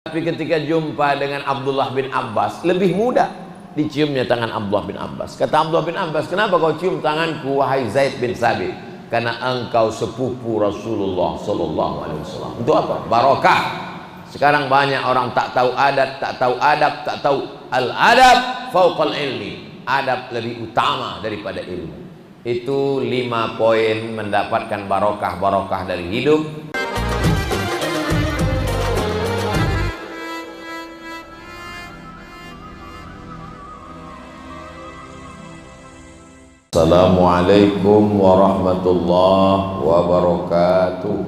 Tapi ketika jumpa dengan Abdullah bin Abbas, lebih mudah diciumnya tangan Abdullah bin Abbas. Kata Abdullah bin Abbas, kenapa kau cium tanganku wahai Zaid bin Sabit? Karena engkau sepupu Rasulullah Sallallahu Alaihi Wasallam. Untuk apa? Barokah. Sekarang banyak orang tak tahu adat, tak tahu adab, tak tahu al-adab fauqal ilmi. Adab lebih utama daripada ilmu. Itu 5 poin mendapatkan barokah dari hidup. Assalamualaikum warahmatullahi wabarakatuh.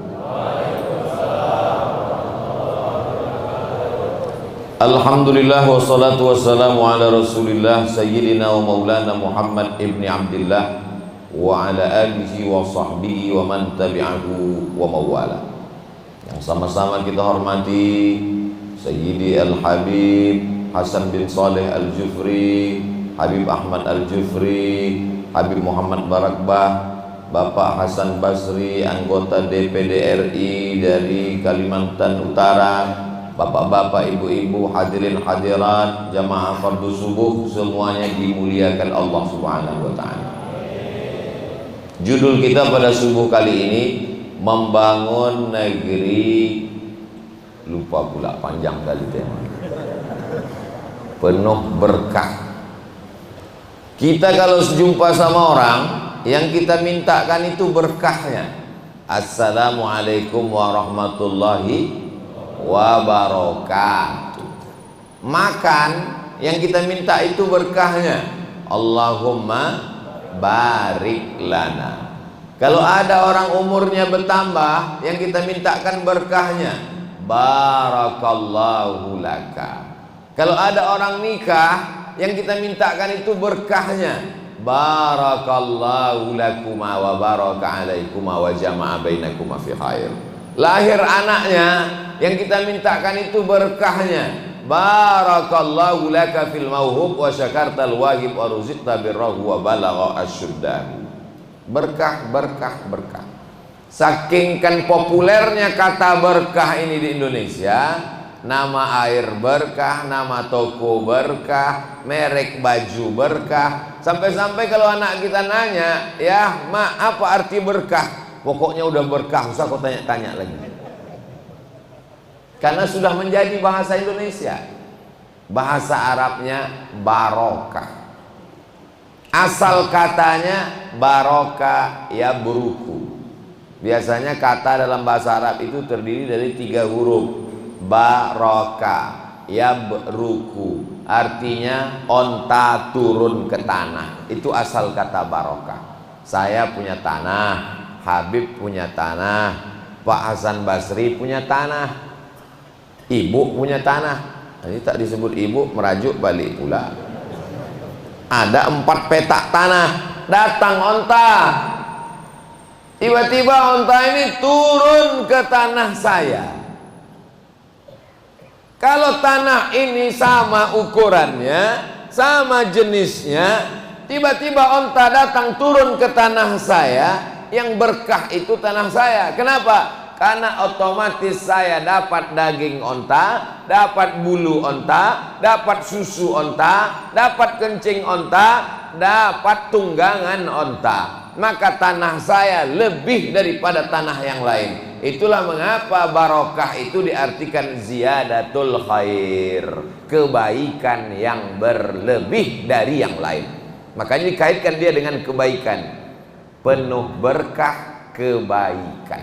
Alhamdulillah wassalatu wassalamu ala rasulillah sayyidina wa maulana Muhammad ibni Abdillah wa ala alihi wa sahbihi wa man tabi'ahu wa mawala. Yang sama-sama kita hormati Sayyidi Al-Habib Hasan bin Saleh Al-Jufri, Habib Ahmad Al-Jufri, Habib Muhammad Barakbah, Bapak Hasan Basri, anggota DPD RI dari Kalimantan Utara, bapak-bapak, ibu-ibu, hadirin hadirat, jamaah fardu subuh, semuanya dimuliakan Allah Subhanahu wa taala. Judul kita pada subuh kali ini, membangun negeri, lupa pula panjang kali tema, penuh berkah. Kita kalau jumpa sama orang, yang kita mintakan itu berkahnya. Assalamualaikum warahmatullahi wabarakatuh. Makan, yang kita minta itu berkahnya. Allahumma barik lana. Kalau ada orang umurnya bertambah, yang kita mintakan berkahnya, barakallahu laka. Kalau ada orang nikah, yang kita mintakan itu berkahnya, barakallahu lakuma wa baraka alaikuma wa jama'a bainakuma fi khair. Lahir anaknya, yang kita mintakan itu berkahnya, barakallahu laka fil mauhub wa syakartal wahib wa ruziqta birrahu wa balagha asyuddahu. Berkah, berkah, berkah. Saking kan populernya kata berkah ini di Indonesia, nama air berkah, nama toko berkah, merek baju berkah. Sampai-sampai kalau anak kita nanya, ya mak, apa arti berkah? Pokoknya udah berkah, usah kau tanya-tanya lagi. Karena sudah menjadi bahasa Indonesia. Bahasa Arabnya barokah. Asal katanya barokah ya buruku. Biasanya kata dalam bahasa Arab itu terdiri dari 3 huruf. Barokah yabruku, artinya onta turun ke tanah. Itu asal kata barokah. Saya punya tanah, Habib punya tanah, Pak Hasan Basri punya tanah, ibu punya tanah. Ini tak disebut ibu, merajuk balik pula. Ada 4 petak tanah, datang onta. Tiba-tiba onta ini turun ke tanah saya. Kalau tanah ini sama ukurannya, sama jenisnya, tiba-tiba onta datang turun ke tanah saya, yang berkah itu tanah saya. Kenapa? Karena otomatis saya dapat daging onta, dapat bulu onta, dapat susu onta, dapat kencing onta, dapat tunggangan onta. Maka tanah saya lebih daripada tanah yang lain. Itulah mengapa barokah itu diartikan ziyadatul khair, kebaikan yang berlebih dari yang lain. Makanya dikaitkan dia dengan kebaikan, penuh berkah, kebaikan.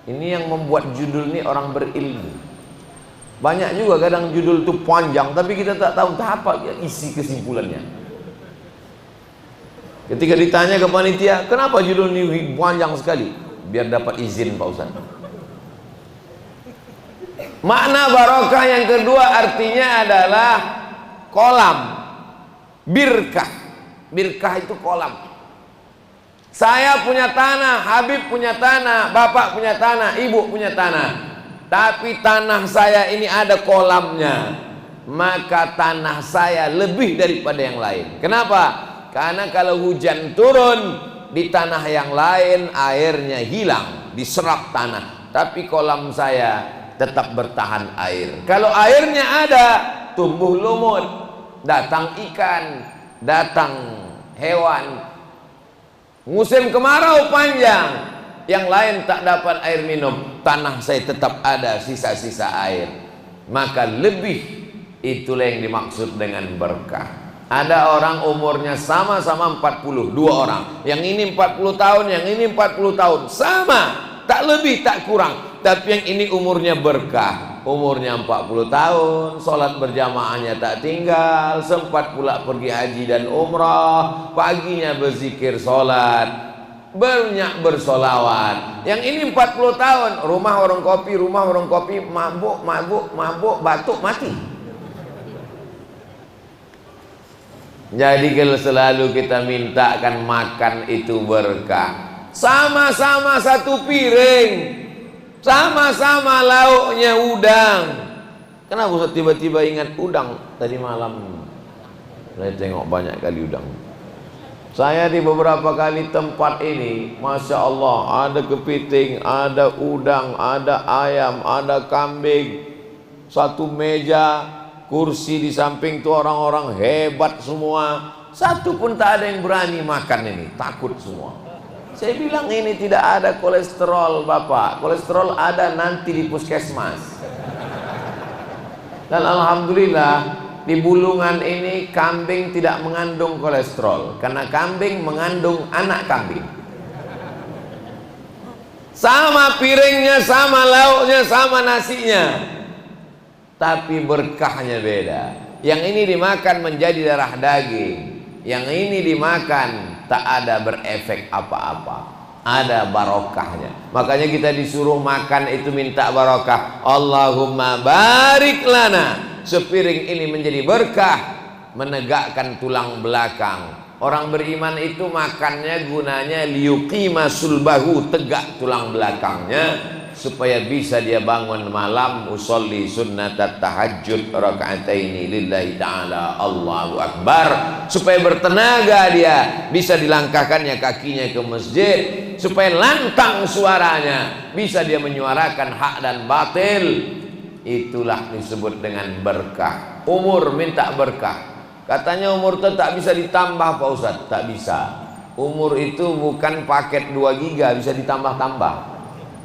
Ini yang membuat judul ini orang berilmu. Banyak juga kadang judul itu panjang, tapi kita tak tahu entah apa isi kesimpulannya. Ketika ditanya ke panitia, kenapa judul ini panjang sekali? Biar dapat izin Pak Ustaz. Makna barokah yang kedua artinya adalah kolam, birkah. Birkah itu kolam. Saya punya tanah, Habib punya tanah, bapak punya tanah, ibu punya tanah. Tapi tanah saya ini ada kolamnya. Maka tanah saya lebih daripada yang lain. Kenapa? Karena kalau hujan turun di tanah yang lain, airnya hilang, diserap tanah. Tapi kolam saya tetap bertahan air. Kalau airnya ada, tumbuh lumut, datang ikan, datang hewan. Musim kemarau panjang, yang lain tak dapat air minum, tanah saya tetap ada sisa-sisa air. Maka lebih, itulah yang dimaksud dengan berkah. Ada orang umurnya sama-sama 40, dua orang, yang ini 40 tahun, yang ini 40 tahun, sama, tak lebih tak kurang. Tapi yang ini umurnya berkah, umurnya 40 tahun, sholat berjamaahnya tak tinggal, sempat pula pergi haji dan umrah, paginya berzikir sholat, banyak bersolawat. Yang ini 40 tahun, rumah warung kopi, mabuk, batuk, mati. Jadi kalau selalu kita mintakan makan itu berkah, sama-sama satu piring, sama-sama lauknya udang. Kenapa Ustaz tiba-tiba ingat udang tadi malam? Saya tengok banyak kali udang. Saya di beberapa kali tempat ini, Masya Allah, ada kepiting, ada udang, ada ayam, ada kambing. Satu meja, kursi di samping tuh orang-orang hebat semua. Satu pun tak ada yang berani makan ini, takut semua. Saya bilang ini tidak ada kolesterol Bapak, kolesterol ada nanti di puskesmas. Dan alhamdulillah di Bulungan ini kambing tidak mengandung kolesterol, karena kambing mengandung anak kambing. Sama piringnya, sama lauknya, sama nasinya, tapi berkahnya beda. Yang ini dimakan menjadi darah daging, yang ini dimakan tak ada berefek apa-apa, ada barokahnya. Makanya kita disuruh makan itu minta barokah. Allahumma barik lana, sepiring ini menjadi berkah, menegakkan tulang belakang. Orang beriman itu makannya gunanya liyuqima sulbahu, tegak tulang belakangnya, supaya bisa dia bangun malam usolli sunnatat tahajud raka'ataini lillahi ta'ala Allahu Akbar, supaya bertenaga dia, bisa dilangkahkannya kakinya ke masjid, supaya lantang suaranya, bisa dia menyuarakan hak dan batil. Itulah disebut dengan berkah. Umur minta berkah. Katanya umur itu tak bisa ditambah Pak Ustaz. Tak bisa. Umur itu bukan paket 2 giga bisa ditambah-tambah.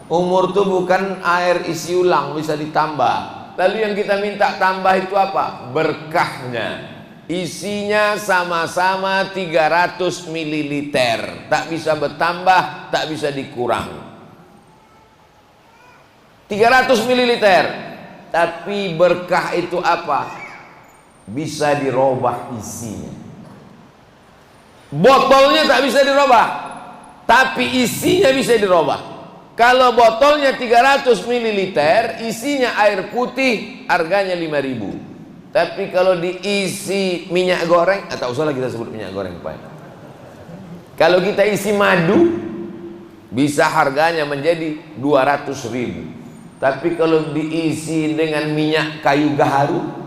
Umur itu bukan air isi ulang bisa ditambah. Lalu yang kita minta tambah itu apa? Berkahnya. Isinya sama-sama 300 ml. Tak bisa bertambah, tak bisa dikurang. 300 ml. Tapi berkah itu apa? Bisa dirubah isinya. Botolnya tak bisa dirubah, tapi isinya bisa dirubah. Kalau botolnya 300 ml, isinya air putih, harganya 5.000. Tapi kalau diisi minyak goreng, tak usah lah kita sebut minyak goreng Pak. Kalau kita isi madu, bisa harganya menjadi 200.000. Tapi kalau diisi dengan minyak kayu gaharu,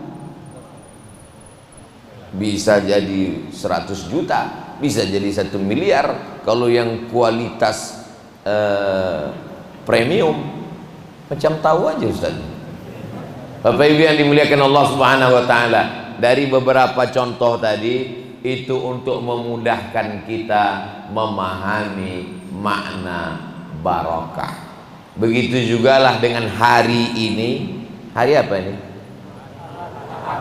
bisa jadi 100 juta, bisa jadi 1 miliar. Kalau yang kualitas premium, macam tahu aja Ustaz. Bapak Ibu yang dimuliakan Allah Subhanahu wa taala, dari beberapa contoh tadi itu untuk memudahkan kita memahami makna barokah. Begitu jugalah dengan hari ini. Hari apa ini?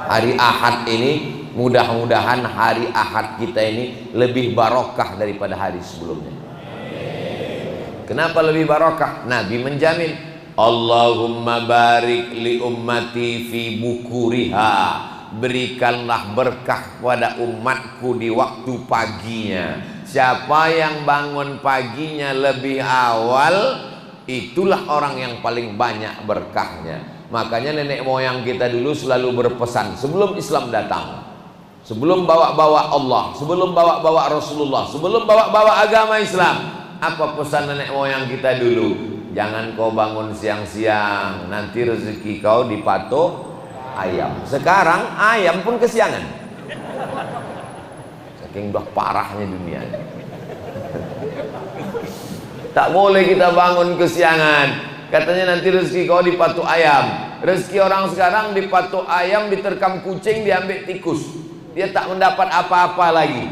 Hari Ahad ini. Mudah-mudahan hari Ahad kita ini lebih barokah daripada hari sebelumnya. Kenapa lebih barokah? Nabi menjamin, Allahumma barik li ummati fi bukuriha, berikanlah berkah pada umatku di waktu paginya. Siapa yang bangun paginya lebih awal, itulah orang yang paling banyak berkahnya. Makanya nenek moyang kita dulu selalu berpesan sebelum Islam datang, sebelum bawa-bawa Allah, sebelum bawa-bawa Rasulullah, sebelum bawa-bawa agama Islam, apa pesan nenek moyang kita dulu? Jangan kau bangun siang-siang, nanti rezeki kau dipatok ayam. Sekarang ayam pun kesiangan, saking udah parahnya dunia. Tak boleh kita bangun kesiangan. Katanya nanti rezeki kau dipatuk ayam. Rezeki orang sekarang dipatuk ayam, diterkam kucing, diambil tikus. Dia tak mendapat apa-apa lagi.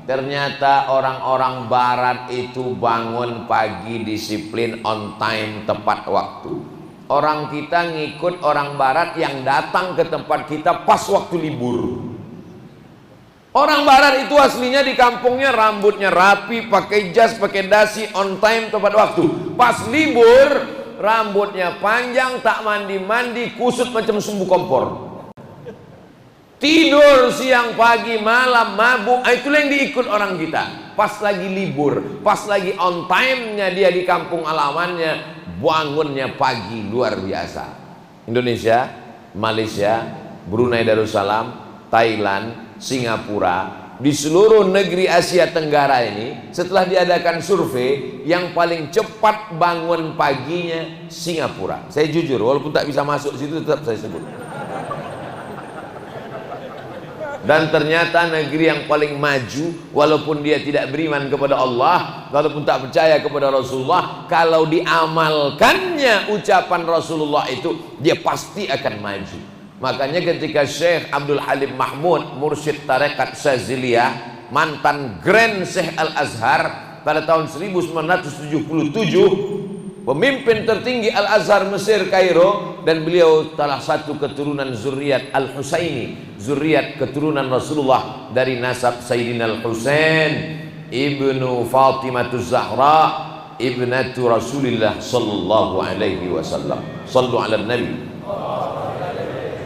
Ternyata orang-orang barat itu bangun pagi, disiplin, on time, tepat waktu. Orang kita ngikut orang barat yang datang ke tempat kita pas waktu libur. Orang barat itu aslinya di kampungnya rambutnya rapi, pakai jas, pakai dasi, on time, tepat waktu. Pas libur rambutnya panjang, tak mandi-mandi, kusut macam sumbu kompor. Tidur siang pagi malam mabuk. Itulah yang diikut orang kita. Pas lagi libur, pas lagi on time-nya dia di kampung alamannya, bangunnya pagi luar biasa. Indonesia, Malaysia, Brunei Darussalam, Thailand, Singapura, di seluruh negeri Asia Tenggara ini, setelah diadakan survei, yang paling cepat bangun paginya Singapura. Saya jujur, walaupun tak bisa masuk situ tetap saya sebut. Dan ternyata negeri yang paling maju, walaupun dia tidak beriman kepada Allah, walaupun tak percaya kepada Rasulullah, kalau diamalkannya ucapan Rasulullah itu, dia pasti akan maju. Makanya ketika Syekh Abdul Halim Mahmud, mursyid tarekat Syaziliyah, mantan Grand Syekh Al-Azhar pada tahun 1977, pemimpin tertinggi Al-Azhar Mesir Kairo, dan beliau salah satu keturunan zuriat Al-Husaini, zuriat keturunan Rasulullah dari nasab Sayyidina Al-Husain ibnu Fatimatuz Zahra ibnatu Rasulillah sallallahu alaihi wasallam. Sallu ala Nabi.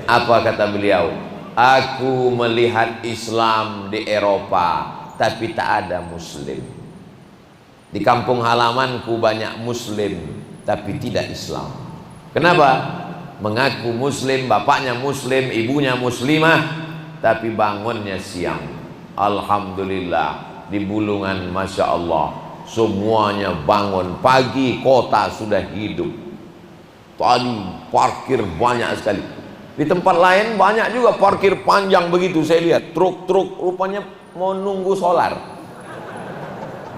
Apa kata beliau? Aku melihat Islam di Eropa tapi tak ada muslim. Di kampung halamanku banyak muslim tapi tidak Islam. Kenapa? Mengaku muslim, bapaknya muslim, ibunya muslimah, tapi bangunnya siang. Alhamdulillah, di Bulungan Masya Allah, semuanya bangun pagi, kota sudah hidup. Tadi parkir banyak sekali. Di tempat lain banyak juga parkir panjang begitu, saya lihat truk-truk rupanya mau nunggu solar.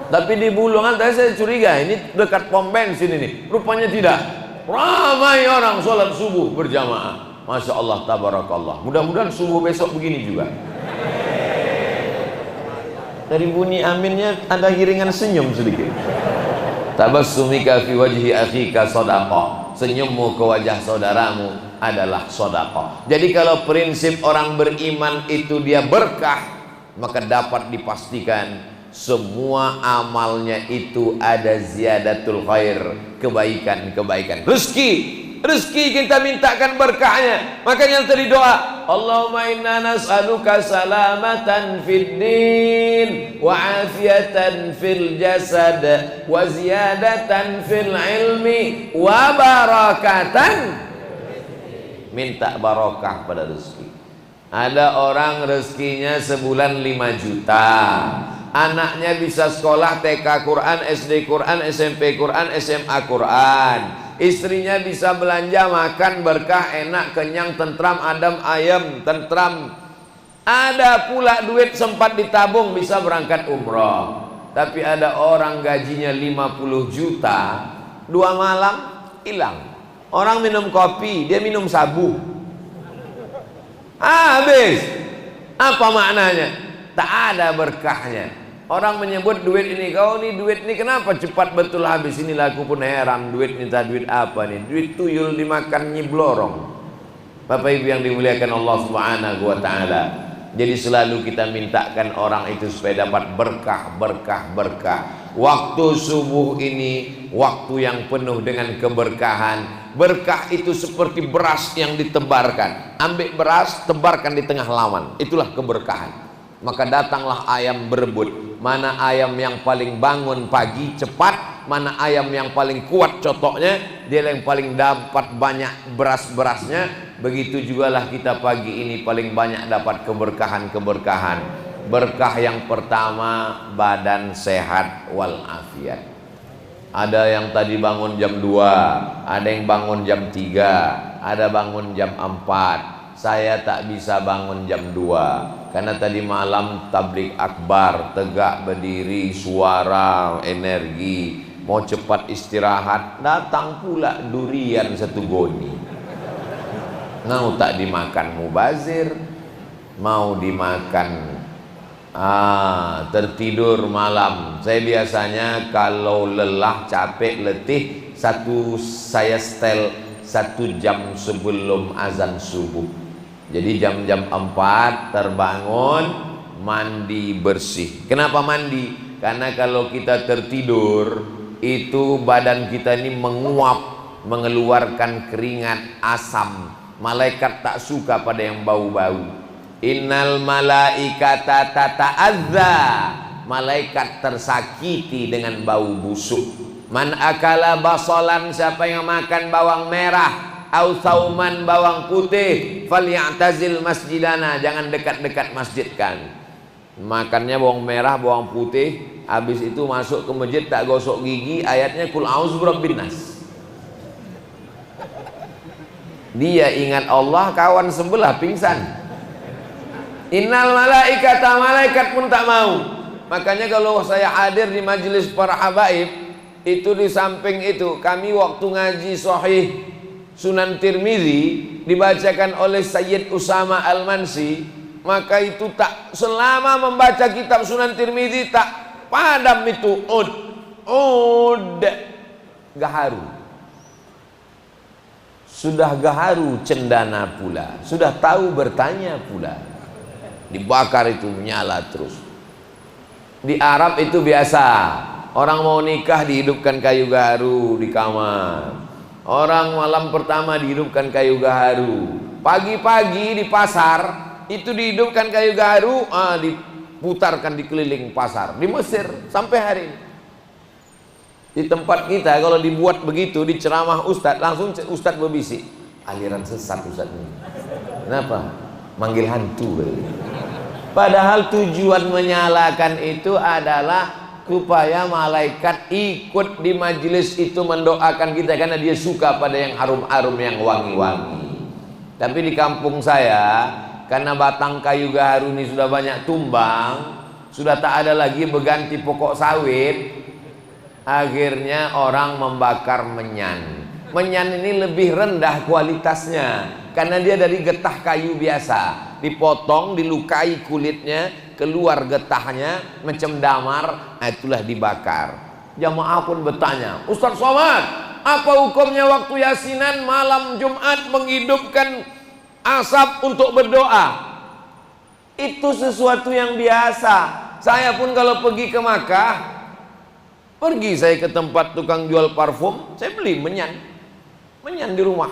Tapi di Bulungan tadi saya curiga ini dekat pom bensin ini, rupanya tidak. Ramai orang sholat subuh berjamaah. Masya Allah, tabarakallah. Mudah-mudahan subuh besok begini juga. Dari bunyi aminnya ada hiringan senyum sedikit. Tabassumika fi wajhi akhika shadaqah. Senyummu ke wajah saudaramu adalah sedekah. Jadi kalau prinsip orang beriman itu dia berkah, maka dapat dipastikan semua amalnya itu ada ziyadatul khair, kebaikan-kebaikan. Rezeki kita mintakan berkahnya. Makanya tadi doa, Allahumma inna nas'aluka salamatan fid din wa afiatan fil jasad wa ziyadatan fil ilmi wa barakatan. Minta barokah pada rezeki. Ada orang rezekinya sebulan 5 juta. Anaknya bisa sekolah TK Quran, SD Quran, SMP Quran, SMA Quran. Istrinya bisa belanja makan berkah, enak, kenyang, tentram, adem, ayem, tentram. Ada pula duit sempat ditabung bisa berangkat umroh. Tapi ada orang gajinya 50 juta, 2 malam hilang. Orang minum kopi, dia minum sabu. Habis. Apa maknanya? Tak ada berkahnya. Orang menyebut duit ini, kau nih duit ini kenapa cepat betul habis? Inilah aku pun heran, duit minta duit apa nih? Duit tuyul dimakan nyiblorong. Bapak Ibu yang dimuliakan Allah Subhanahu wa taala. Jadi selalu kita mintakan orang itu supaya dapat berkah, berkah, berkah. Waktu subuh ini waktu yang penuh dengan keberkahan. Berkah itu seperti beras yang ditebarkan. Ambil beras, tebarkan di tengah lawan. Itulah keberkahan. Maka datanglah ayam berebut. Mana ayam yang paling bangun pagi cepat, mana ayam yang paling kuat cotoknya, dia yang paling dapat banyak beras-berasnya. Begitu jugalah kita pagi ini paling banyak dapat keberkahan-keberkahan. Berkah yang pertama, badan sehat walafiat. Ada yang tadi bangun jam 2, ada yang bangun jam 3, ada bangun jam 4. Saya tak bisa bangun jam 2 karena tadi malam tablik akbar, tegak berdiri, suara, energi. mau cepat istirahat, datang pula durian satu goni. Mau tak dimakan mubazir, mau dimakan tertidur malam. Saya biasanya kalau lelah, capek, letih, saya setel 1 jam sebelum azan subuh. Jadi jam-jam 4 terbangun, mandi bersih. Kenapa mandi? Karena kalau kita tertidur, itu badan kita ini menguap, mengeluarkan keringat asam. Malaikat tak suka pada yang bau-bau. Innal malaikata tata'adza, malaikat tersakiti dengan bau busuk. Man akala basalan, siapa yang makan bawang merah, au sauman, bawang putih, falyatazil masjidana, jangan dekat-dekat masjid kan. Makannya bawang merah, bawang putih, habis itu masuk ke masjid tak gosok gigi, ayatnya kul a'udzu birabbin nas. Dia ingat Allah, kawan sebelah pingsan. Innal malaikata, malaikat pun tak mau. Makanya kalau saya hadir di majelis para habaib, itu di samping itu kami waktu ngaji Sahih Sunan Tirmizi dibacakan oleh Sayyid Usama Al-Mansi, maka itu tak selama membaca kitab Sunan Tirmizi tak padam itu gaharu. Sudah gaharu cendana pula, sudah tahu bertanya pula. Dibakar itu menyala terus. Di Arab itu biasa, orang mau nikah dihidupkan kayu gaharu di kamar. Orang malam pertama dihidupkan kayu gaharu. Pagi-pagi di pasar itu dihidupkan kayu gaharu, diputarkan di keliling pasar. Di Mesir sampai hari ini. Di tempat kita kalau dibuat begitu di ceramah ustadz, langsung ustadz berbisik, aliran sesat ustadz ini. Kenapa? Manggil hantu. Padahal tujuan menyalakan itu adalah supaya malaikat ikut di majelis itu mendoakan kita, karena dia suka pada yang harum-harum, yang wangi-wangi. Tapi di kampung saya, karena batang kayu gaharu ini sudah banyak tumbang, sudah tak ada lagi berganti pokok sawit, akhirnya orang membakar menyan. Menyan ini lebih rendah kualitasnya karena dia dari getah kayu biasa, dipotong, dilukai kulitnya, keluar getahnya macam damar, itulah dibakar. Jamaah pun bertanya, Ustaz Somad, apa hukumnya waktu yasinan malam Jumat menghidupkan asap untuk berdoa? Itu sesuatu yang biasa. Saya pun kalau pergi ke Makkah, pergi saya ke tempat tukang jual parfum, saya beli menyan di rumah.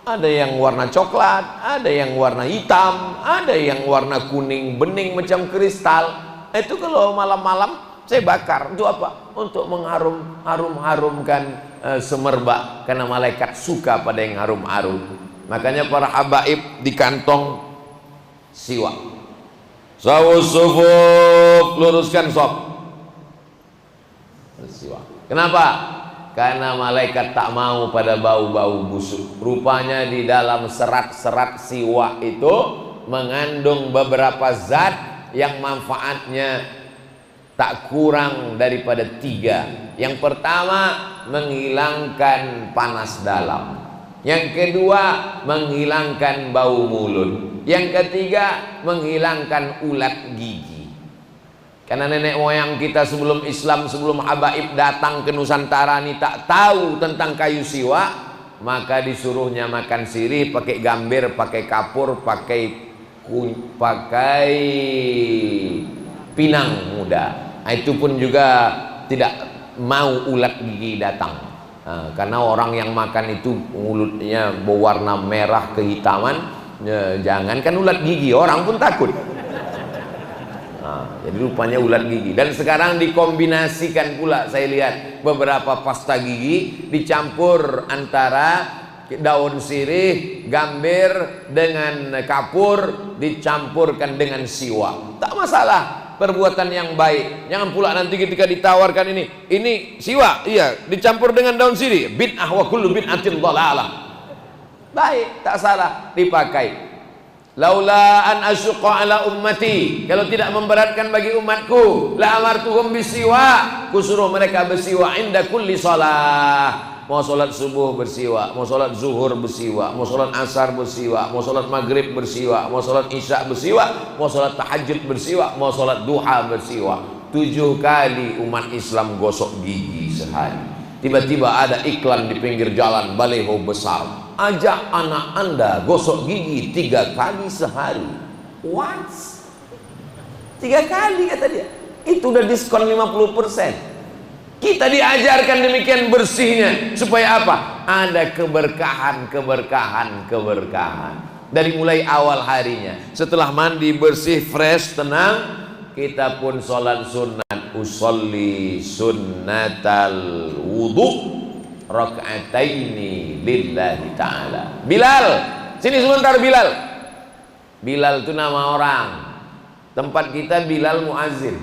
Ada yang warna coklat, ada yang warna hitam, ada yang warna kuning bening macam kristal. Itu kalau malam-malam saya bakar. Untuk apa? Untuk mengharum-harumkan semerbak, karena malaikat suka pada yang harum-harum. Makanya para habaib di kantong siwak. Sawusufuf, luruskan sop. Siwak. Kenapa? Karena malaikat tak mau pada bau-bau busuk. Rupanya di dalam serat-serat siwak itu mengandung beberapa zat yang manfaatnya tak kurang daripada 3. Yang pertama, menghilangkan panas dalam. Yang kedua, menghilangkan bau mulut. Yang ketiga, menghilangkan ulat gigi. Karena nenek moyang kita sebelum Islam, sebelum habaib datang ke Nusantara ini tak tahu tentang kayu siwak, maka disuruhnya makan sirih, pakai gambir, pakai kapur, pakai pinang muda. Itu pun juga tidak mau ulat gigi datang. Karena orang yang makan itu mulutnya berwarna merah kehitaman, jangankan ulat gigi, orang pun takut. Jadi rupanya ulat gigi. Dan sekarang dikombinasikan pula, saya lihat beberapa pasta gigi dicampur antara daun sirih, gambir dengan kapur, dicampurkan dengan siwak. Tak masalah, perbuatan yang baik. Jangan pula nanti ketika ditawarkan ini siwak, iya, dicampur dengan daun sirih, bid'ah wa kullu bid'atin dhalalah. Baik, tak salah, dipakai. Laula an asyqa ala ummati, kalau tidak memberatkan bagi umatku, la amartuhum bisiwa, kusuruh mereka bersiwak inda kulli shalah. Mau sholat subuh bersiwak, mau sholat zuhur bersiwak, mau sholat asar bersiwak, mau sholat maghrib bersiwak, mau sholat isya bersiwak, mau sholat tahajud bersiwak, mau sholat duha bersiwak. 7 kali umat Islam gosok gigi sehari. Tiba-tiba ada iklan di pinggir jalan, baleho besar, ajak anak anda gosok gigi 3 kali sehari. What? 3 kali kata dia. Itu udah diskon 50%. Kita diajarkan demikian bersihnya. Supaya apa? Ada keberkahan. Dari mulai awal harinya. Setelah mandi bersih, fresh, tenang, kita pun sholat sunat. Usolli sunnatal wudu raka'ataini lillahi ta'ala. Bilal, sini sebentar Bilal. Bilal itu nama orang. Tempat kita Bilal Muazzin.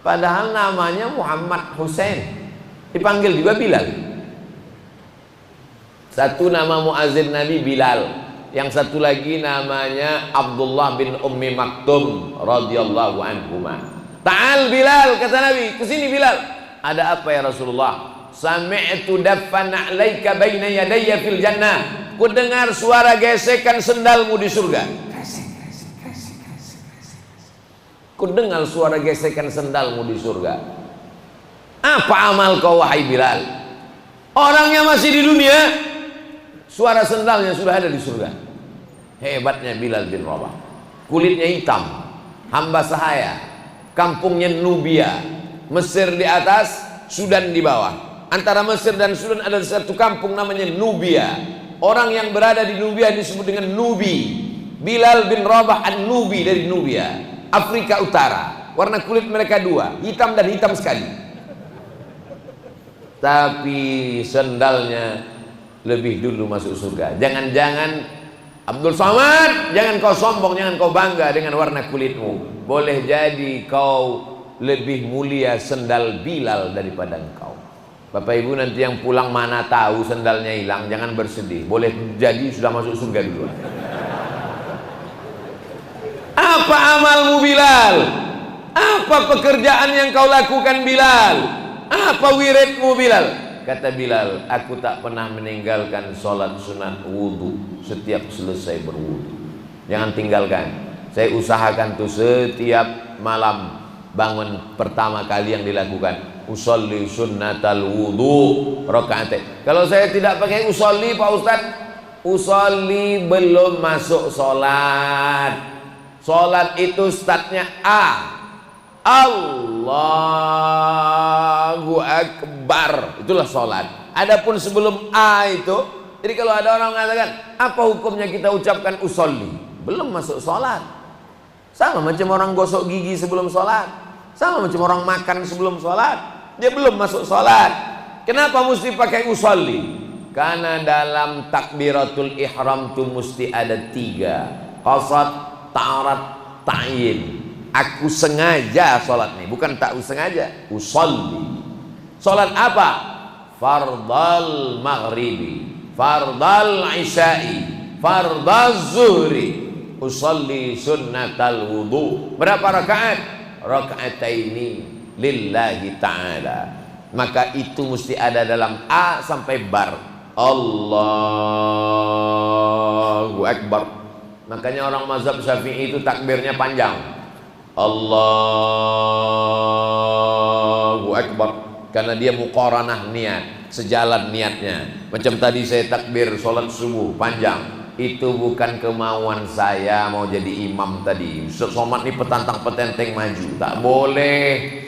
Padahal namanya Muhammad Hussein. Dipanggil juga Bilal. Satu nama muazzin Nabi Bilal, yang satu lagi namanya Abdullah bin Ummi Maktum radhiyallahu anhuma. Ta'al Bilal, kata Nabi, kesini Bilal. Ada apa ya Rasulullah? Sami'tu daffan 'alaika baina yadayya fil jannah. Ku dengar suara gesekan sendalmu di surga. Ku dengar suara gesekan sendalmu di surga. Apa amal kau wahai Bilal? Orangnya masih di dunia, suara sendalnya sudah ada di surga. Hebatnya Bilal bin Rabah. Kulitnya hitam, hamba sahaya. Kampungnya Nubia, Mesir di atas, Sudan di bawah. Antara Mesir dan Sudan ada satu kampung namanya Nubia. Orang yang berada di Nubia disebut dengan Nubi. Bilal bin Rabah an-Nubi dari Nubia, Afrika Utara. Warna kulit mereka 2, hitam dan hitam sekali. Tapi sendalnya lebih dulu masuk surga. Jangan-jangan Abdul Somad, jangan kau sombong, jangan kau bangga dengan warna kulitmu. Boleh jadi kau lebih mulia sendal Bilal daripada engkau. Bapak Ibu nanti yang pulang mana tahu sendalnya hilang, jangan bersedih. Boleh jadi sudah masuk surga dulu. Apa amalmu Bilal? Apa pekerjaan yang kau lakukan Bilal? Apa wiridmu Bilal? Kata Bilal, aku tak pernah meninggalkan sholat sunat wudhu setiap selesai berwudhu. Jangan tinggalkan. Saya usahakan tuh setiap malam bangun pertama kali yang dilakukan, usolli sunnatal wudhu raka'atain. Kalau saya tidak pakai usolli Pak Ustadz, usolli belum masuk sholat. Sholat itu startnya A. Allahu Akbar, itulah sholat. Adapun sebelum A itu, jadi kalau ada orang mengatakan apa hukumnya kita ucapkan usolli, belum masuk sholat. Sama macam orang gosok gigi sebelum sholat, sama macam orang makan sebelum sholat, dia belum masuk sholat. Kenapa mesti pakai usolli? Karena dalam takbiratul ihram itu mesti ada 3, qasad, ta'arad, ta'yin. Aku sengaja sholat nih, bukan tak sengaja. Usolli. Sholat apa? Fardal maghribi, fardal isya'i, fardal zuhri. Usolli sunnatal wudu. Berapa rakaat? Raka'ataini lillahi ta'ala. Maka itu mesti ada dalam A sampai bar. Allahu Akbar. Makanya orang mazhab Syafi'i itu takbirnya panjang. Allahu Akbar, karena dia muqaranah niat, sejalan niatnya. Macam tadi saya takbir sholat subuh panjang, itu bukan kemauan saya mau jadi imam tadi. Ustaz Somad ini petantang petenteng maju, tak boleh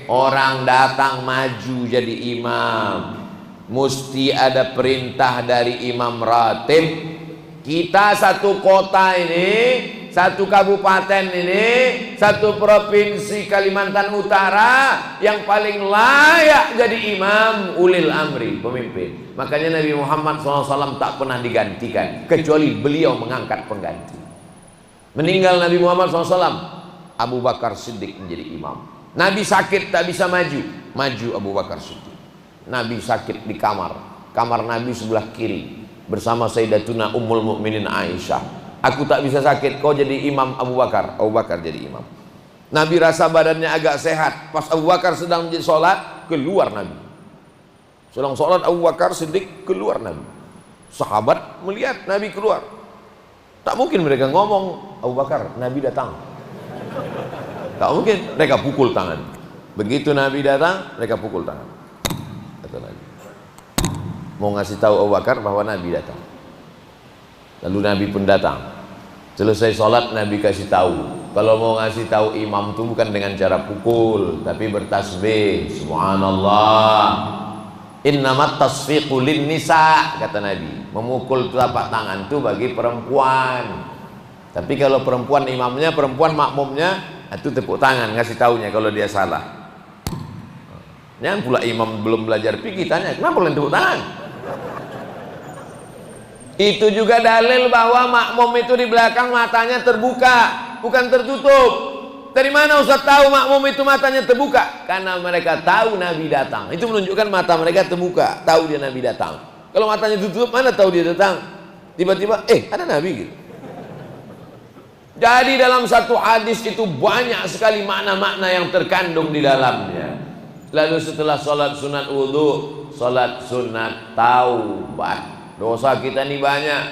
orang datang maju jadi imam. Mesti ada perintah dari imam ratib. Kita satu kota ini, satu kabupaten ini, satu provinsi Kalimantan Utara, yang paling layak jadi imam ulil amri, pemimpin. Makanya Nabi Muhammad SAW tak pernah digantikan, kecuali beliau mengangkat pengganti. Meninggal Nabi Muhammad SAW, Abu Bakar Siddiq menjadi imam. Nabi sakit tak bisa maju, maju Abu Bakar Siddiq. Nabi sakit di kamar Nabi sebelah kiri bersama Sayyidatuna Ummul Mukminin Aisyah. Aku tak bisa sakit, kau jadi imam Abu Bakar. Abu Bakar jadi imam. Nabi rasa badannya agak sehat. Pas Abu Bakar sedang menjadi sholat, keluar Nabi. Sedang sholat Abu Bakar Siddiq, keluar Nabi. Sahabat melihat Nabi keluar. Tak mungkin mereka ngomong, Abu Bakar, Nabi datang. Tak mungkin, mereka pukul tangan. Begitu Nabi datang, mereka pukul tangan. Kata Nabi, mau ngasih tahu Abu Bakar bahwa Nabi datang. Lalu Nabi pun datang. Selesai sholat, Nabi kasih tahu. Kalau mau ngasih tahu imam itu bukan dengan cara pukul, tapi bertasbih. Subhanallah. Innamat tasfiqu lin nisa, kata Nabi. Memukul telapak tangan itu bagi perempuan. Tapi kalau perempuan imamnya, perempuan makmumnya, itu tepuk tangan ngasih taunya kalau dia salah. Jangan pula imam belum belajar fikih tanya, kenapa boleh tepuk tangan? Itu juga dalil bahwa makmum itu di belakang matanya terbuka, bukan tertutup. Dari mana Ustaz tahu makmum itu matanya terbuka? Karena mereka tahu Nabi datang. Itu menunjukkan mata mereka terbuka, tahu dia Nabi datang. Kalau matanya tutup, mana tahu dia datang? Tiba-tiba, ada Nabi gitu. Jadi dalam satu hadis itu banyak sekali makna-makna yang terkandung di dalamnya. Lalu setelah sholat sunat wudhu, sholat sunat taubat. Dosa kita ini banyak.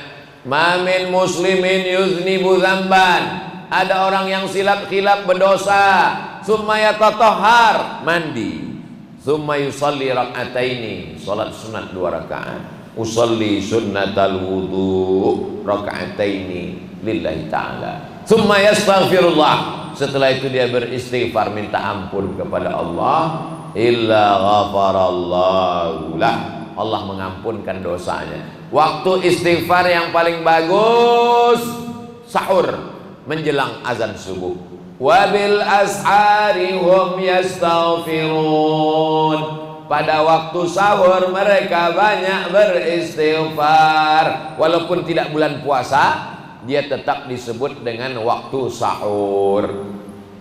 Mamin muslimin yuznibu dzamban. Ada orang yang silap khilaf berdosa, summa yatatahhar, mandi, summa yusalli rak'ataini, sholat sunat 2 rakaat. Usalli sunnatal wudhu rak'ataini lillahi ta'ala. Summa yastaghfirullah. Setelah itu dia beristighfar, minta ampun kepada Allah. Illa ghafarallahu lah. Allah mengampunkan dosanya. Waktu istighfar yang paling bagus sahur menjelang azan subuh. Wabil ashari hum yastaghfirun. Pada waktu sahur mereka banyak beristighfar. Walaupun tidak bulan puasa, dia tetap disebut dengan waktu sahur.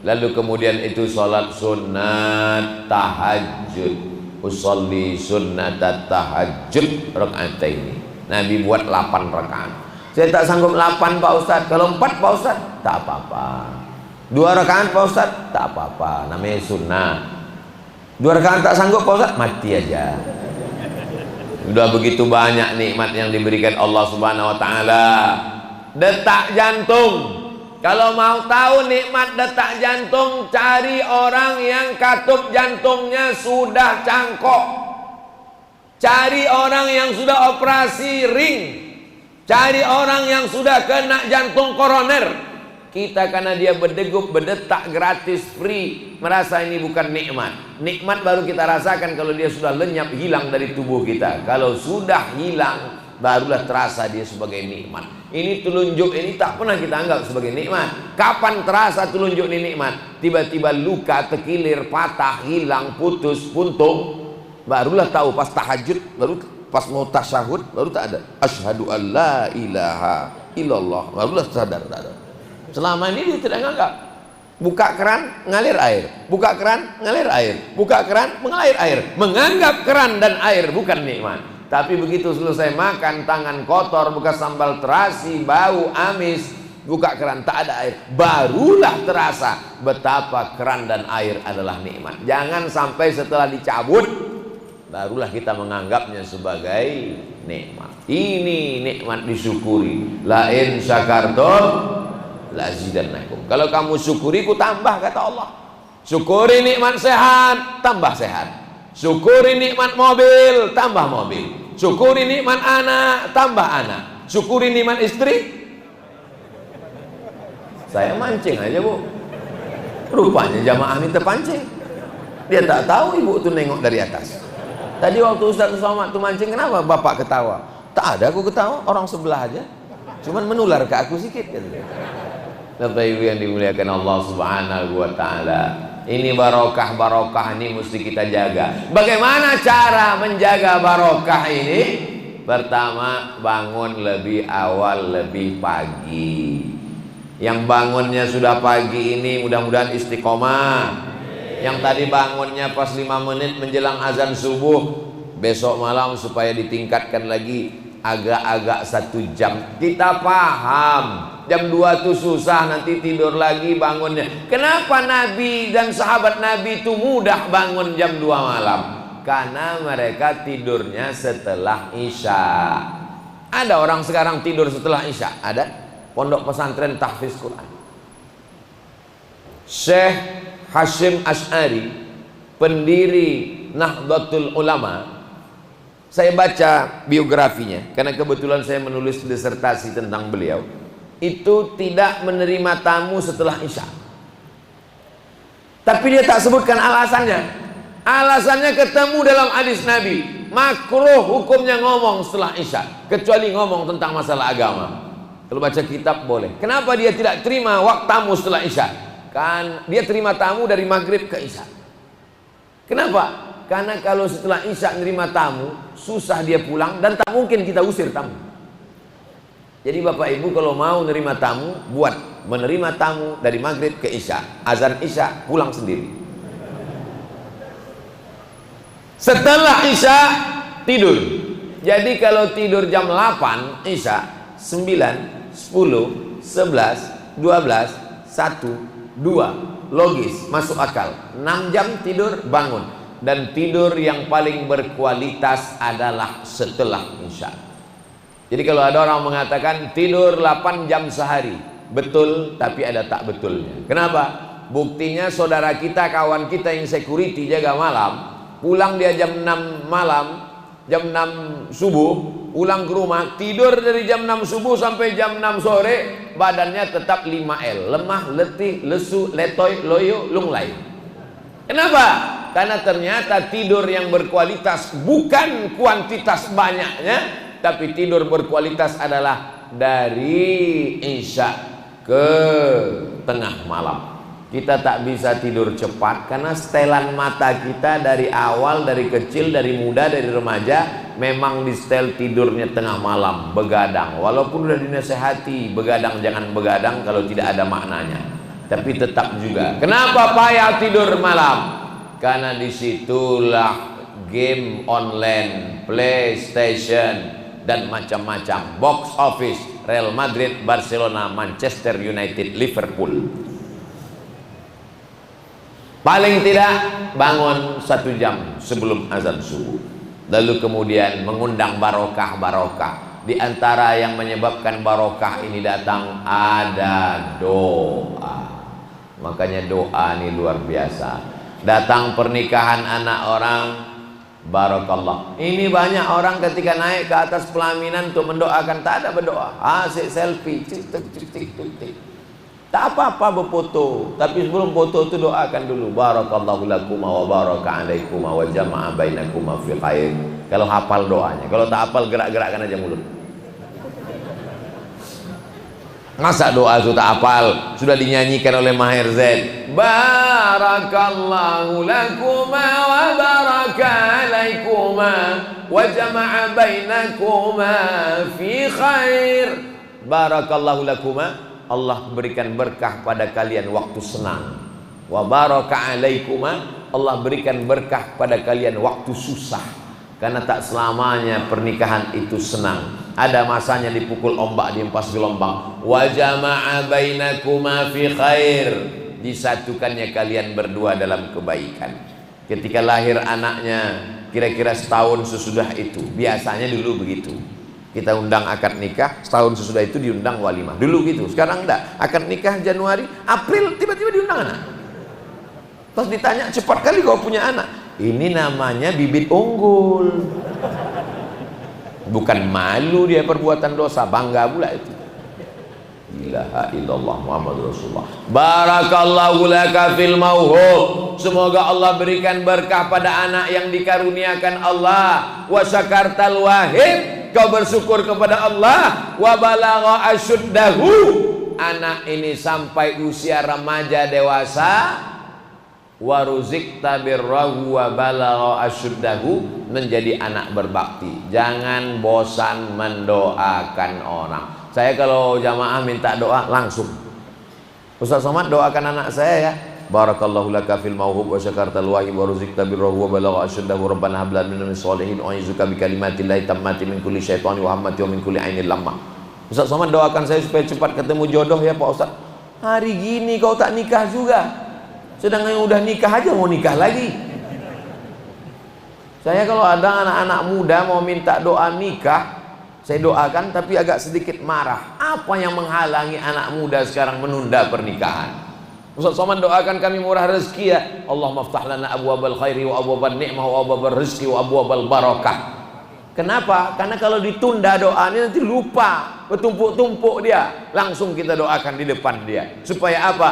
Lalu kemudian itu sholat sunat tahajud. Usolli sunnat tahajud rak'ataini. Nabi buat 8 rakaat. Saya tak sanggup 8 Pak Ustaz. Kalau 4 Pak Ustaz, tak apa-apa. 2 rakaat Pak Ustaz, tak apa-apa. Namanya sunnah. 2 rakaat tak sanggup Pak Ustaz, mati aja. Sudah begitu banyak nikmat yang diberikan Allah Subhanahu wa taala. Detak jantung. Kalau mau tahu nikmat detak jantung, cari orang yang katup jantungnya sudah cangkok. Cari orang yang sudah operasi ring. Cari orang yang sudah kena jantung koroner. Kita karena dia berdegup, berdetak gratis, free, merasa ini bukan nikmat. Nikmat baru kita rasakan kalau dia sudah lenyap, hilang dari tubuh kita. Kalau sudah hilang, barulah terasa dia sebagai nikmat. Ini telunjuk ini tak pernah kita anggap sebagai nikmat. Kapan terasa telunjuk ini nikmat? Tiba-tiba luka, terkilir, patah, hilang, putus, puntung, barulah tahu pas tahajud, baru pas mau tasyahud, baru tak ada. Asyhadu an la ilaha illallah, barulah sadar tak ada. Selama ini dia tidak anggap. Buka keran, ngalir air. Buka keran, ngalir air. Buka keran, mengalir air. Menganggap keran dan air bukan nikmat. Tapi begitu selesai makan, tangan kotor, bekas sambal terasi, bau, amis, buka keran, tak ada air, barulah terasa betapa keran dan air adalah nikmat. Jangan sampai setelah dicabut, barulah kita menganggapnya sebagai nikmat. Ini nikmat disyukuri. La in syakartum la azidannakum. Kalau kamu syukuri, ku tambah, kata Allah. Syukuri nikmat sehat, tambah sehat. Syukuri nikmat mobil, tambah mobil. Syukuri nikmat anak, tambah anak. Syukuri nikmat istri. Saya mancing aja Bu. Rupanya jamaah ini terpancing. Dia tak tahu ibu tuh nengok dari atas. Tadi waktu Ustaz Somad tuh mancing, kenapa bapak ketawa? Tak ada aku ketawa, orang sebelah aja. Cuman menular ke aku sedikit. Bapak Ibu yang dimuliakan Allah Subhanahu wa taala. Ini barokah ini mesti kita jaga. Bagaimana cara menjaga barokah ini? Pertama, bangun lebih awal, lebih pagi. Yang bangunnya sudah pagi ini mudah-mudahan istiqomah. Yang tadi bangunnya pas 5 menit menjelang azan subuh, besok malam supaya ditingkatkan lagi, agak-agak 1 jam. Kita paham jam 2 itu susah, nanti tidur lagi bangunnya. Kenapa Nabi dan sahabat Nabi itu mudah bangun jam 2 malam? Karena mereka tidurnya setelah Isya. Ada orang sekarang tidur setelah Isya? Ada? Pondok pesantren tahfiz Quran. Syekh Hashim Asy'ari, pendiri Nahdlatul Ulama, saya baca biografinya karena kebetulan saya menulis disertasi tentang beliau. Itu tidak menerima tamu setelah Isya. Tapi dia tak sebutkan alasannya. Alasannya ketemu dalam hadis Nabi, makruh hukumnya ngomong setelah Isya, kecuali ngomong tentang masalah agama. Kalau baca kitab boleh. Kenapa dia tidak terima waktu tamu setelah Isya? Kan dia terima tamu dari maghrib ke Isya. Kenapa? Karena kalau setelah Isya nerima tamu, susah dia pulang dan tak mungkin kita usir tamu. Jadi Bapak Ibu kalau mau nerima tamu, buat menerima tamu dari maghrib ke Isya. Azan Isya, pulang sendiri. Setelah Isya, tidur. Jadi kalau tidur jam 8 Isya, 9, 10, 11, 12, 1, 2, logis, masuk akal. 6 jam tidur, bangun. Dan tidur yang paling berkualitas adalah setelah Isya. Jadi kalau ada orang mengatakan tidur 8 jam sehari, betul, tapi ada tak betulnya. Kenapa? Buktinya saudara kita, kawan kita yang security jaga malam, pulang dia jam 6 malam, jam 6 subuh, pulang ke rumah, tidur dari jam 6 subuh sampai jam 6 sore, badannya tetap 5L, lemah, letih, lesu, letoy, loyo, lunglai. Kenapa? Karena ternyata tidur yang berkualitas bukan kuantitas banyaknya, tapi tidur berkualitas adalah dari Isya ke tengah malam. Kita tak bisa tidur cepat karena setelan mata kita dari awal, dari kecil, dari muda, dari remaja memang di setel tidurnya tengah malam, begadang. Walaupun udah dinasehati begadang, jangan begadang kalau tidak ada maknanya, tapi tetap juga. Kenapa payah tidur malam? Karena disitulah game online, PlayStation dan macam-macam, box office, Real Madrid, Barcelona, Manchester United, Liverpool. Paling tidak bangun 1 jam sebelum azan subuh, lalu kemudian mengundang barokah. Di antara yang menyebabkan barokah ini datang ada doa. Makanya doa ini luar biasa. Datang pernikahan anak orang, barakallah. Ini banyak orang ketika naik ke atas pelaminan untuk mendoakan, tak ada berdoa, asik selfie, cik. Tak apa-apa berfoto, tapi sebelum foto itu doakan dulu, barakallahu lakuma wa baraka alaikuma wa jama'a bainakuma fi khair. Kalau hafal doanya, kalau tak hafal gerak-gerakkan aja mulut. Masa doa itu tak hafal, sudah dinyanyikan oleh Maher Zaid, barakallahu lakuma wa baraka alaikuma wa jama'a bainakuma fi khair. Barakallahu lakuma, Allah berikan berkah pada kalian waktu senang. Wa baraka alaikuma, Allah berikan berkah pada kalian waktu susah. Karena tak selamanya pernikahan itu senang. Ada masanya dipukul ombak, dihempas gelombang. Wa jama'a bainakuma fi khair, disatukannya kalian berdua dalam kebaikan. Ketika lahir anaknya, kira-kira setahun sesudah itu, biasanya dulu begitu. Kita undang akad nikah, setahun sesudah itu diundang walimah. Dulu gitu, sekarang enggak. Akad nikah Januari, April tiba-tiba diundang anak. Terus ditanya, cepat kali kau punya anak. Ini namanya bibit unggul. Bukan malu dia perbuatan dosa, bangga pula itu. Ilaha illallah Muhammad Rasulullah. Barakallahu laka fil mauhub. Semoga Allah berikan berkah pada anak yang dikaruniakan Allah. Wa syakartal wahid, kau bersyukur kepada Allah. Wa balagha asyuddahu, anak ini sampai usia remaja dewasa. Wa ruzikta birrahu wa balagha asyuddahu, menjadi anak berbakti. Jangan bosan mendoakan orang. Saya kalau jamaah minta doa langsung, Ustaz Somad doakan anak saya ya. Barakallahu laka fil mauhub wa syakartal wahib wa ruzikta birrahu wa balagha asyaddahu rabbana hab lana minal sholihin wa izuka bi kalimatillahi tammati min kulli syaitani wa hammati wa min kulli ainil lamma. Ustaz Somad doakan saya supaya cepat ketemu jodoh ya Pak Ustaz. Hari gini kau tak nikah juga, sedangkan yang udah nikah aja mau nikah lagi. Saya kalau ada anak-anak muda mau minta doa nikah, saya doakan, tapi agak sedikit marah. Apa yang menghalangi anak muda sekarang menunda pernikahan? Ustaz Somad doakan kami murah rezeki ya. Allahumma ftah lana abwabal khairi wa abwabal ni'mah wa abwabal rizki wa abwabal barakah. Kenapa? Karena kalau ditunda doanya nanti lupa, bertumpuk-tumpuk dia. Langsung kita doakan di depan dia. Supaya apa?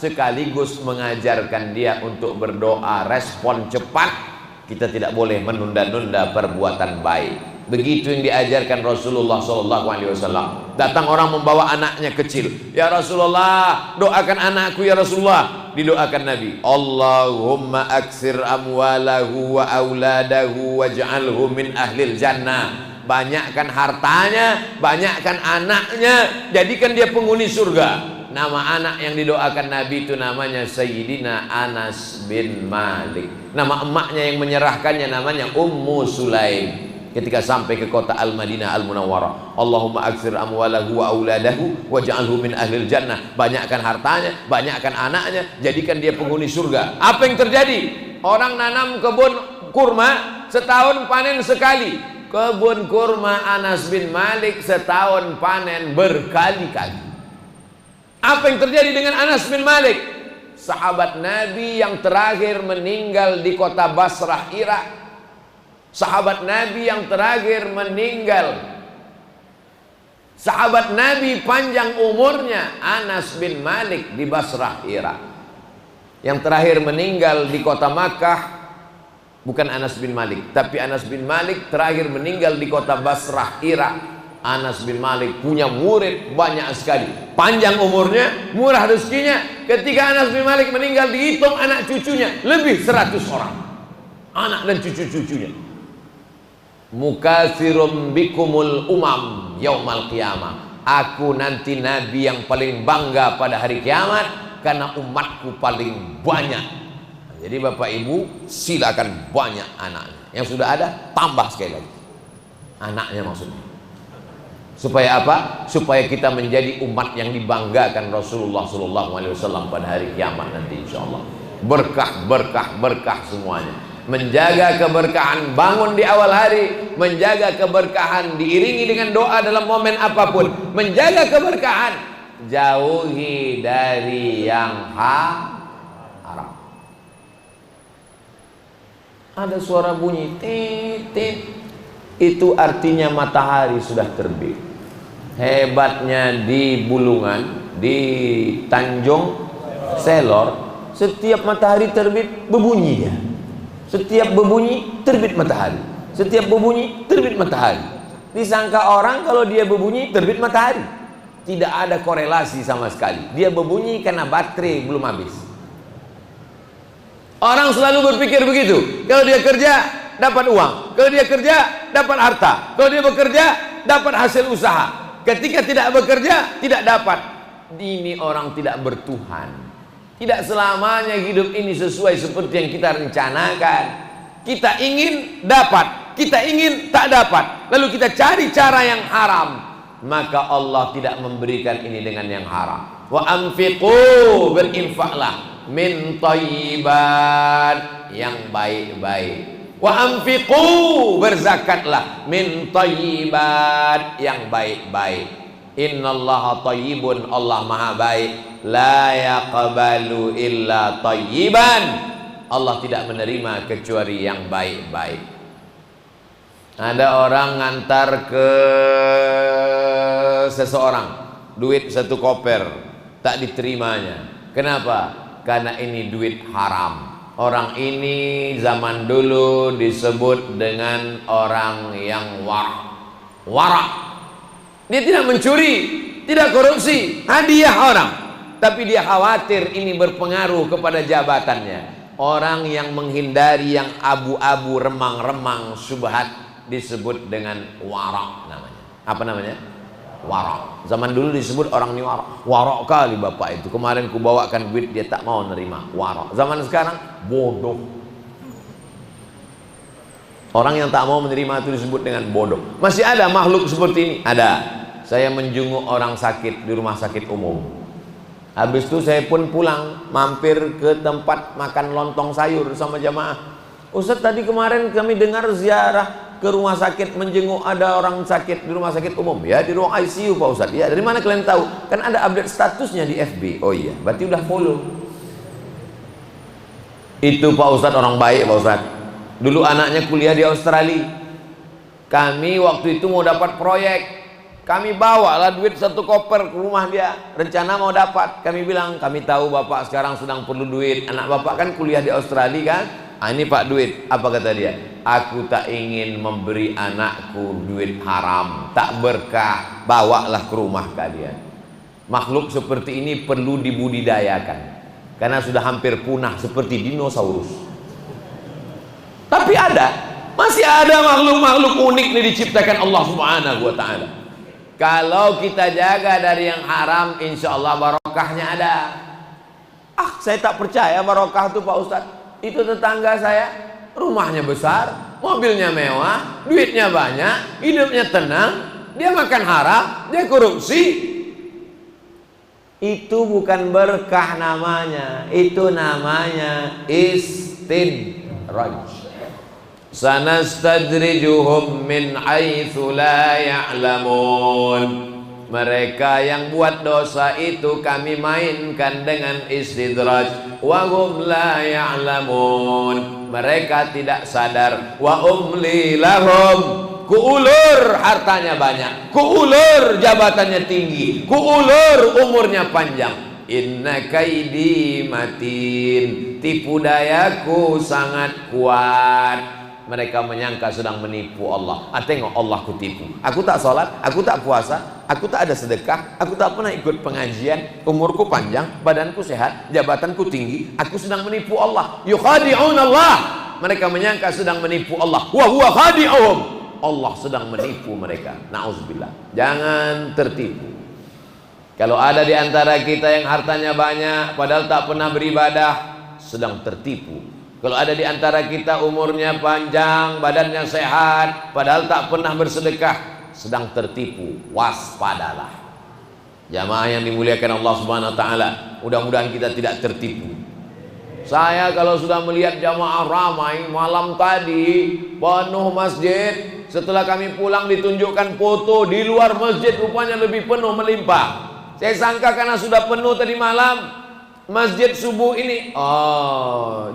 Sekaligus mengajarkan dia untuk berdoa respon cepat. Kita tidak boleh menunda-nunda perbuatan baik. Begitu yang diajarkan Rasulullah SAW. Datang orang membawa anaknya kecil, ya Rasulullah, doakan anakku ya Rasulullah. Didoakan Nabi, Allahumma aksir amwalahu wa auladahu waj'alhu min ahlil jannah. Banyakkan hartanya, banyakkan anaknya, jadikan dia penghuni surga. Nama anak yang didoakan Nabi itu namanya Sayyidina Anas bin Malik. Nama emaknya yang menyerahkannya namanya Ummu Sulaim. Ketika sampai ke kota Al-Madinah Al-Munawwarah, Allahumma aksir amwalahu wa auladahu waj'alhu min ahlil jannah. Banyakkan hartanya, banyakkan anaknya, jadikan dia penghuni surga. Apa yang terjadi? Orang nanam kebun kurma, setahun panen sekali. Kebun kurma Anas bin Malik setahun panen berkali-kali. Apa yang terjadi dengan Anas bin Malik? Sahabat Nabi yang terakhir meninggal di kota Basrah, Irak. Sahabat Nabi yang terakhir meninggal, sahabat Nabi panjang umurnya, Anas bin Malik di Basrah, Irak. Yang terakhir meninggal di kota Makkah bukan Anas bin Malik, tapi Anas bin Malik terakhir meninggal di kota Basrah, Irak. Anas bin Malik punya murid banyak sekali, panjang umurnya, murah rezekinya. Ketika Anas bin Malik meninggal, dihitung anak cucunya lebih 100 orang, anak dan cucu-cucunya. Mukatsirum bikumul umam yaumal qiyamah. Aku nanti nabi yang paling bangga pada hari kiamat karena umatku paling banyak. Jadi Bapak Ibu silakan banyak anaknya. Yang sudah ada tambah sekali lagi anaknya maksudnya. Supaya apa? Supaya kita menjadi umat yang dibanggakan Rasulullah SAW pada hari kiamat nanti insyaallah. Berkah, berkah, berkah semuanya. Menjaga keberkahan, bangun di awal hari, menjaga keberkahan diiringi dengan doa dalam momen apapun. Menjaga keberkahan, jauhi dari yang haram. Ada suara bunyi titit, itu artinya matahari sudah terbit. Hebatnya di Bulungan, di Tanjung Selor, setiap matahari terbit berbunyi ya. Setiap berbunyi terbit matahari. Setiap berbunyi terbit matahari. Disangka orang kalau dia berbunyi terbit matahari. Tidak ada korelasi sama sekali. Dia berbunyi karena baterai belum habis. Orang selalu berpikir begitu. Kalau dia kerja dapat uang. Kalau dia kerja dapat harta. Kalau dia bekerja dapat hasil usaha. Ketika tidak bekerja tidak dapat. Ini orang tidak bertuhan. Tidak selamanya hidup ini sesuai seperti yang kita rencanakan. Kita ingin dapat, kita ingin tak dapat, lalu kita cari cara yang haram, maka Allah tidak memberikan ini dengan yang haram. Wa anfiqu, berinfaklah, min thayyibat, yang baik-baik. Wa anfiqu, berzakatlah, min thayyibat, yang baik-baik. Innallaha thayyibun, Allah maha baik. La yaqbalu illa thayyiban, Allah tidak menerima kecuali yang baik-baik. Ada orang ngantar ke seseorang duit 1 koper, tak diterimanya. Kenapa? Karena ini duit haram. Orang ini zaman dulu disebut dengan orang yang warak. Dia tidak mencuri, tidak korupsi, hadiah orang. Tapi dia khawatir ini berpengaruh kepada jabatannya. Orang yang menghindari yang abu-abu, remang-remang, syubhat disebut dengan warak namanya. Apa namanya? Warok. Zaman dulu disebut orang ini warok. Warok kali bapak itu. Kemarin ku bawakan duit dia tak mau nerima. Warok. Zaman sekarang bodoh. Orang yang tak mau menerima itu disebut dengan bodoh. Masih ada makhluk seperti ini? Ada. Saya menjenguk orang sakit di rumah sakit umum. Habis itu saya pun pulang, mampir ke tempat makan lontong sayur sama jamaah. Ustaz, tadi kemarin kami dengar ziarah ke rumah sakit, menjenguk ada orang sakit di rumah sakit umum. Ya, di ruang ICU Pak Ustaz. Ya, dari mana kalian tahu? Kan ada update statusnya di FB. Oh iya, berarti udah follow. Itu Pak Ustaz orang baik Pak Ustaz. Dulu anaknya kuliah di Australia. Kami waktu itu mau dapat proyek. Kami bawalah duit 1 koper ke rumah dia. Rencana mau dapat. Kami bilang, kami tahu Bapak sekarang sedang perlu duit. Anak Bapak kan kuliah di Australia kan? Ah, ini Pak duit. Apa kata dia? Aku tak ingin memberi anakku duit haram, tak berkah. Bawalah ke rumah kalian. Makhluk seperti ini perlu dibudidayakan, karena sudah hampir punah seperti dinosaurus. Tapi masih ada makhluk-makhluk unik nih diciptakan Allah Subhanahu wa ta'ala. Kalau kita jaga dari yang haram, insya Allah barokahnya ada. Saya tak percaya barokah itu Pak Ustadz. Itu tetangga saya, rumahnya besar, mobilnya mewah, duitnya banyak, hidupnya tenang, dia makan haram, dia korupsi. Itu bukan berkah namanya, itu namanya istidraj. Sanastadrijuhum min haitsu la ya'lamun. Mereka yang buat dosa itu kami mainkan dengan istidraj. Wa hum la ya'lamun. Mereka tidak sadar. Wa umli lahum. Kuulur hartanya banyak, kuulur jabatannya tinggi, kuulur umurnya panjang. Inna kaidi matin. Tipu dayaku sangat kuat. Mereka menyangka sedang menipu Allah. Tengok Allah ku tipu. Aku tak sholat, aku tak puasa, aku tak ada sedekah, aku tak pernah ikut pengajian, umurku panjang, badanku sehat, jabatanku tinggi, aku sedang menipu Allah. Yukhadi'un Allah. Mereka menyangka sedang menipu Allah. Wa huwa khadi'uhum. Allah sedang menipu mereka. Na'udzubillah. Jangan tertipu. Kalau ada di antara kita yang hartanya banyak padahal tak pernah beribadah, sedang tertipu. Kalau ada di antara kita umurnya panjang, badannya sehat, padahal tak pernah bersedekah, sedang tertipu. Waspadalah. Jamaah yang dimuliakan Allah Subhanahu wa taala, mudah-mudahan kita tidak tertipu. Saya kalau sudah melihat jamaah ramai malam tadi, penuh masjid, setelah kami pulang ditunjukkan foto di luar masjid, rupanya lebih penuh melimpah. Saya sangka karena sudah penuh tadi malam, masjid subuh ini,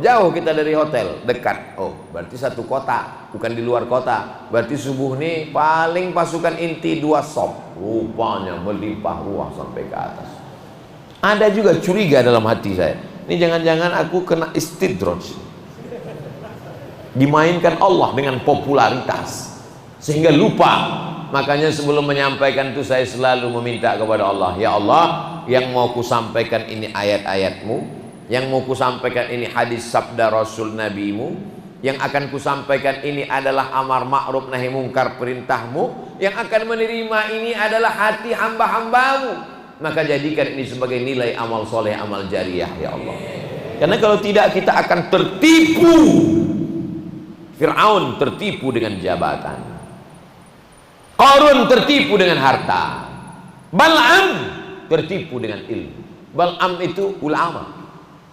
jauh kita dari hotel, dekat. Berarti satu kota, bukan di luar kota. Berarti subuh ini paling pasukan inti 2 sop. Rupanya melimpah ruah sampai ke atas. Ada juga curiga dalam hati saya. Ini jangan-jangan aku kena istidraj. Dimainkan Allah dengan popularitas sehingga lupa. Makanya sebelum menyampaikan itu saya selalu meminta kepada Allah, ya Allah, yang mau ku sampaikan ini ayat-ayatmu, yang mau ku sampaikan ini hadis sabda Rasul Nabimu, yang akan ku sampaikan ini adalah amar ma'ruf nahi mungkar perintahmu, yang akan menerima ini adalah hati hamba-hambamu. Maka jadikan ini sebagai nilai amal soleh, amal jariah, ya Allah. Karena kalau tidak kita akan tertipu. Fir'aun tertipu dengan jabatan, Qarun tertipu dengan harta, Bal'am tertipu dengan ilmu. Bal'am itu ulama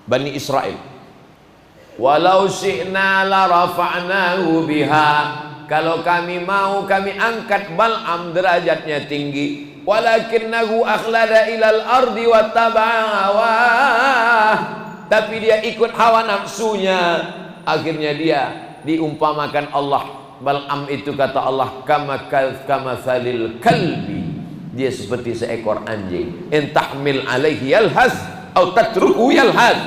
Bani Israel. Walau syi'na la rafa'nahu biha. Kalau kami mau, kami angkat Bal'am derajatnya tinggi. Walakinnahu akhlada ilal ardi wattaba'a hawah. Tapi dia ikut hawa nafsunya. Akhirnya dia diumpamakan Allah. Bal'am itu kata Allah kama salil kalbi. Dia seperti seekor anjing. In tahmil alaihi yalhaz atau tatruku yalhaz.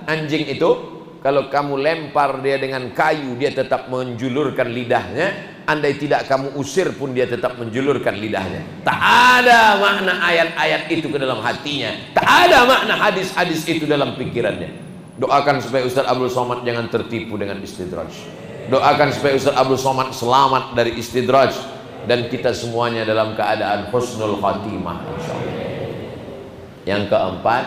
Anjing itu kalau kamu lempar dia dengan kayu, dia tetap menjulurkan lidahnya. Andai tidak kamu usir pun dia tetap menjulurkan lidahnya. Tak ada makna ayat-ayat itu ke dalam hatinya. Tak ada makna hadis-hadis itu dalam pikirannya. Doakan supaya Ustaz Abdul Somad jangan tertipu dengan istidraj. Doakan supaya Ustaz Abdul Somad selamat dari istidraj. dan kita semuanya dalam keadaan husnul khatimah insyaallah. Yang keempat,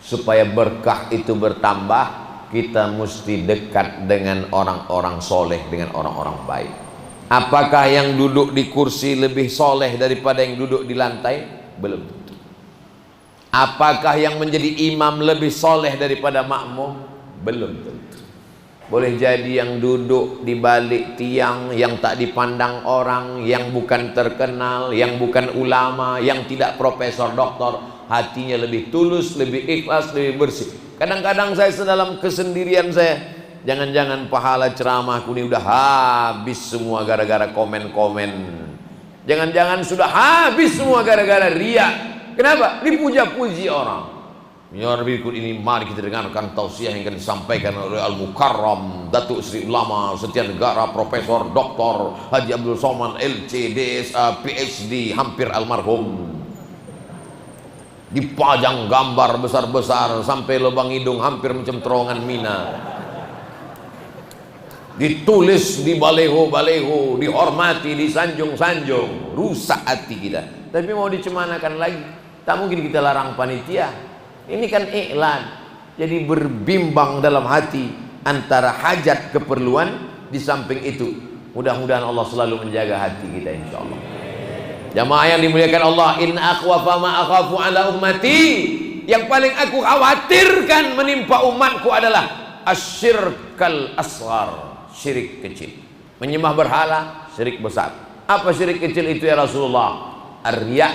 supaya berkah itu bertambah, kita mesti dekat dengan orang-orang soleh, dengan orang-orang baik. Apakah yang duduk di kursi lebih soleh daripada yang duduk di lantai? Belum tentu. Apakah yang menjadi imam lebih soleh daripada makmum? Belum tentu. Boleh jadi yang duduk di balik tiang, yang tak dipandang orang, yang bukan terkenal, yang bukan ulama, yang tidak profesor, doktor, hatinya lebih tulus, lebih ikhlas, lebih bersih. Kadang-kadang saya sedalam kesendirian saya, jangan-jangan pahala ceramahku ini udah habis semua gara-gara komen-komen. Jangan-jangan sudah habis semua gara-gara riak. Kenapa? Dipuja-puji orang. Ya berikut ini mari kita dengarkan tausiah yang akan disampaikan oleh Al-Mukarram Datuk Seri Ulama Setia Negara Profesor Dr. Haji Abdul Somad LC DSA PhD hampir almarhum. Dipajang gambar besar-besar sampai lubang hidung hampir macam terowongan Mina. Ditulis di baleho-baleho, dihormati, disanjung-sanjung. Rusak hati kita. Tapi mau dicemanakan lagi, tak mungkin kita larang panitia. Ini kan iklan. Jadi berbimbang dalam hati antara hajat keperluan, di samping itu mudah-mudahan Allah selalu menjaga hati kita insyaallah. Jamaah yang dimuliakan Allah, in akhwafa ma akhafu ala ummati, yang paling aku khawatirkan menimpa umatku adalah asyirkal asghar, syirik kecil. Menyembah berhala, syirik besar. Apa syirik kecil itu ya Rasulullah? Ar-riya.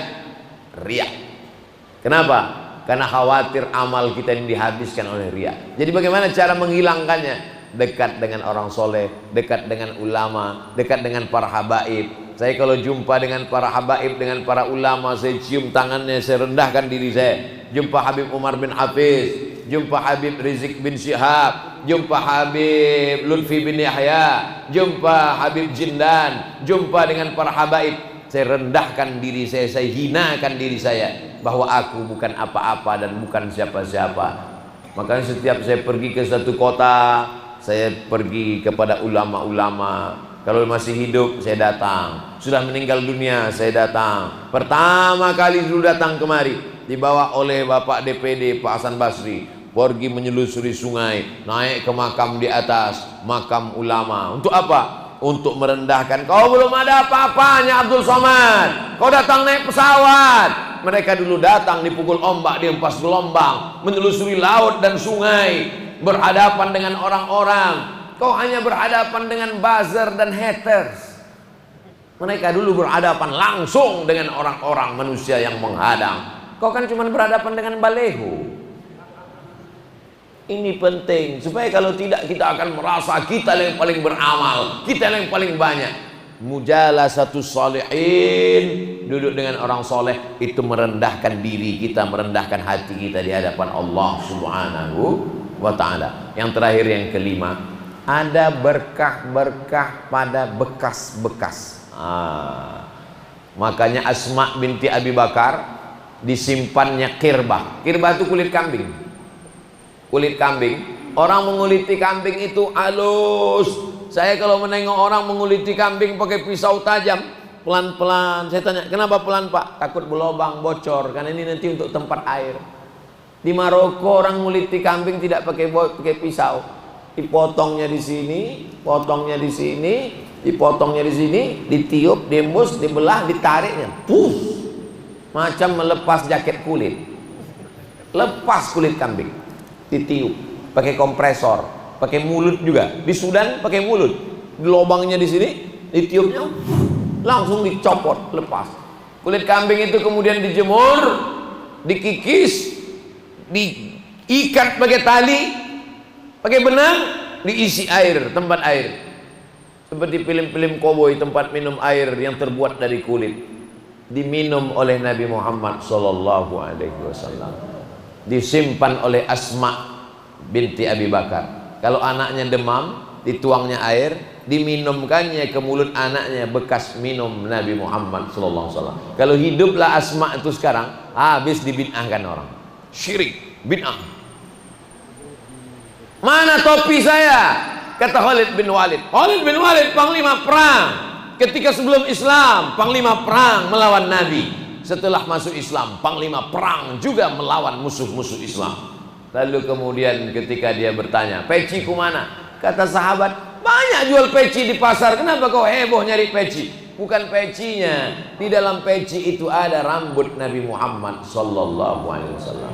Kenapa? Karena khawatir amal kita ini dihabiskan oleh riya. Jadi bagaimana cara menghilangkannya? Dekat dengan orang soleh, dekat dengan ulama, dekat dengan para habaib. Saya kalau jumpa dengan para habaib, dengan para ulama, saya cium tangannya, saya rendahkan diri saya. Jumpa Habib Umar bin Hafiz, jumpa Habib Rizik bin Syihab, jumpa Habib Lutfi bin Yahya, jumpa Habib Jindan, jumpa dengan para habaib. Saya rendahkan diri saya hinakan diri saya, bahwa aku bukan apa-apa dan bukan siapa-siapa. Makanya setiap saya pergi ke satu kota, saya pergi kepada ulama-ulama. Kalau masih hidup saya datang, sudah meninggal dunia saya datang. Pertama kali dulu datang kemari dibawa oleh Bapak DPD Pak Hasan Basri, pergi menyelusuri sungai, naik ke makam di atas, makam ulama. Untuk apa? Untuk merendahkan. Kau belum ada apa-apanya Abdul Somad, kau datang naik pesawat. Mereka dulu datang dipukul ombak, dihempas gelombang, menelusuri laut dan sungai, berhadapan dengan orang-orang. Kau hanya berhadapan dengan buzzer dan haters. Mereka dulu berhadapan langsung dengan orang-orang manusia yang menghadang. Kau kan cuma berhadapan dengan baleho. Ini penting, supaya kalau tidak kita akan merasa kita yang paling beramal, kita yang paling banyak. Mujalasatus sholihin, duduk dengan orang soleh, itu merendahkan diri kita, merendahkan hati kita di hadapan Allah Subhanahu wa ta'ala. Yang terakhir, yang kelima, ada berkah-berkah pada bekas-bekas. Makanya Asma binti Abi Bakar disimpannya kirbah. Kirbah itu kulit kambing. Kulit kambing, orang menguliti kambing itu halus. Saya kalau menengok orang menguliti kambing pakai pisau tajam, pelan-pelan. Saya tanya, kenapa pelan Pak? Takut berlobang, bocor, karena ini nanti untuk tempat air. Di Maroko orang menguliti kambing tidak pakai pisau, dipotongnya di sini, potongnya di sini, dipotongnya di sini, ditiup, diembus, dibelah, ditariknya, macam melepas jaket kulit. Lepas kulit kambing, ditiup pakai kompresor, pakai mulut juga. Di Sudan pakai mulut, di lubangnya di sini, ditiupnya langsung dicopot, lepas. Kulit kambing itu kemudian dijemur, dikikis, diikat pakai tali, pakai benang, diisi air, tempat air. Seperti film-film koboi, tempat minum air yang terbuat dari kulit, diminum oleh Nabi Muhammad SAW. Disimpan oleh Asma binti Abi Bakar. Kalau anaknya demam, dituangnya air, diminumkannya ke mulut anaknya, bekas minum Nabi Muhammad SAW. Kalau hiduplah Asma itu sekarang, habis dibid'ahkan orang. Syirik, bid'ah. Mana topi saya? Kata Khalid bin Walid. Khalid bin Walid panglima perang. Ketika sebelum Islam, panglima perang melawan Nabi. Setelah masuk Islam, panglima perang juga melawan musuh-musuh Islam. Lalu kemudian ketika dia bertanya, peciku mana? Kata sahabat, banyak jual peci di pasar, kenapa kau heboh nyari peci? Bukan pecinya, di dalam peci itu ada rambut Nabi Muhammad sallallahu alaihi wasallam.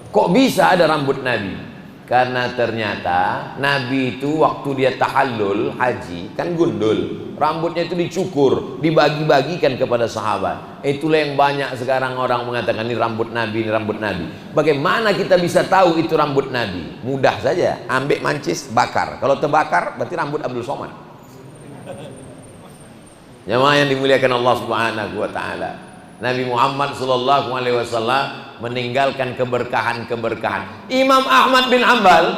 Kok bisa ada rambut Nabi? Karena ternyata Nabi itu waktu dia tahallul haji kan gundul, rambutnya itu dicukur, dibagi-bagikan kepada sahabat. Itulah yang banyak sekarang orang mengatakan ini rambut Nabi, ini rambut Nabi. Bagaimana kita bisa tahu itu rambut Nabi? Mudah saja, ambil mancis, bakar. Kalau terbakar berarti rambut Abdul Somad. Jemaah yang dimuliakan Allah Subhanahu wa taala. Nabi Muhammad sallallahu alaihi wasallam meninggalkan keberkahan-keberkahan. Imam Ahmad bin Hanbal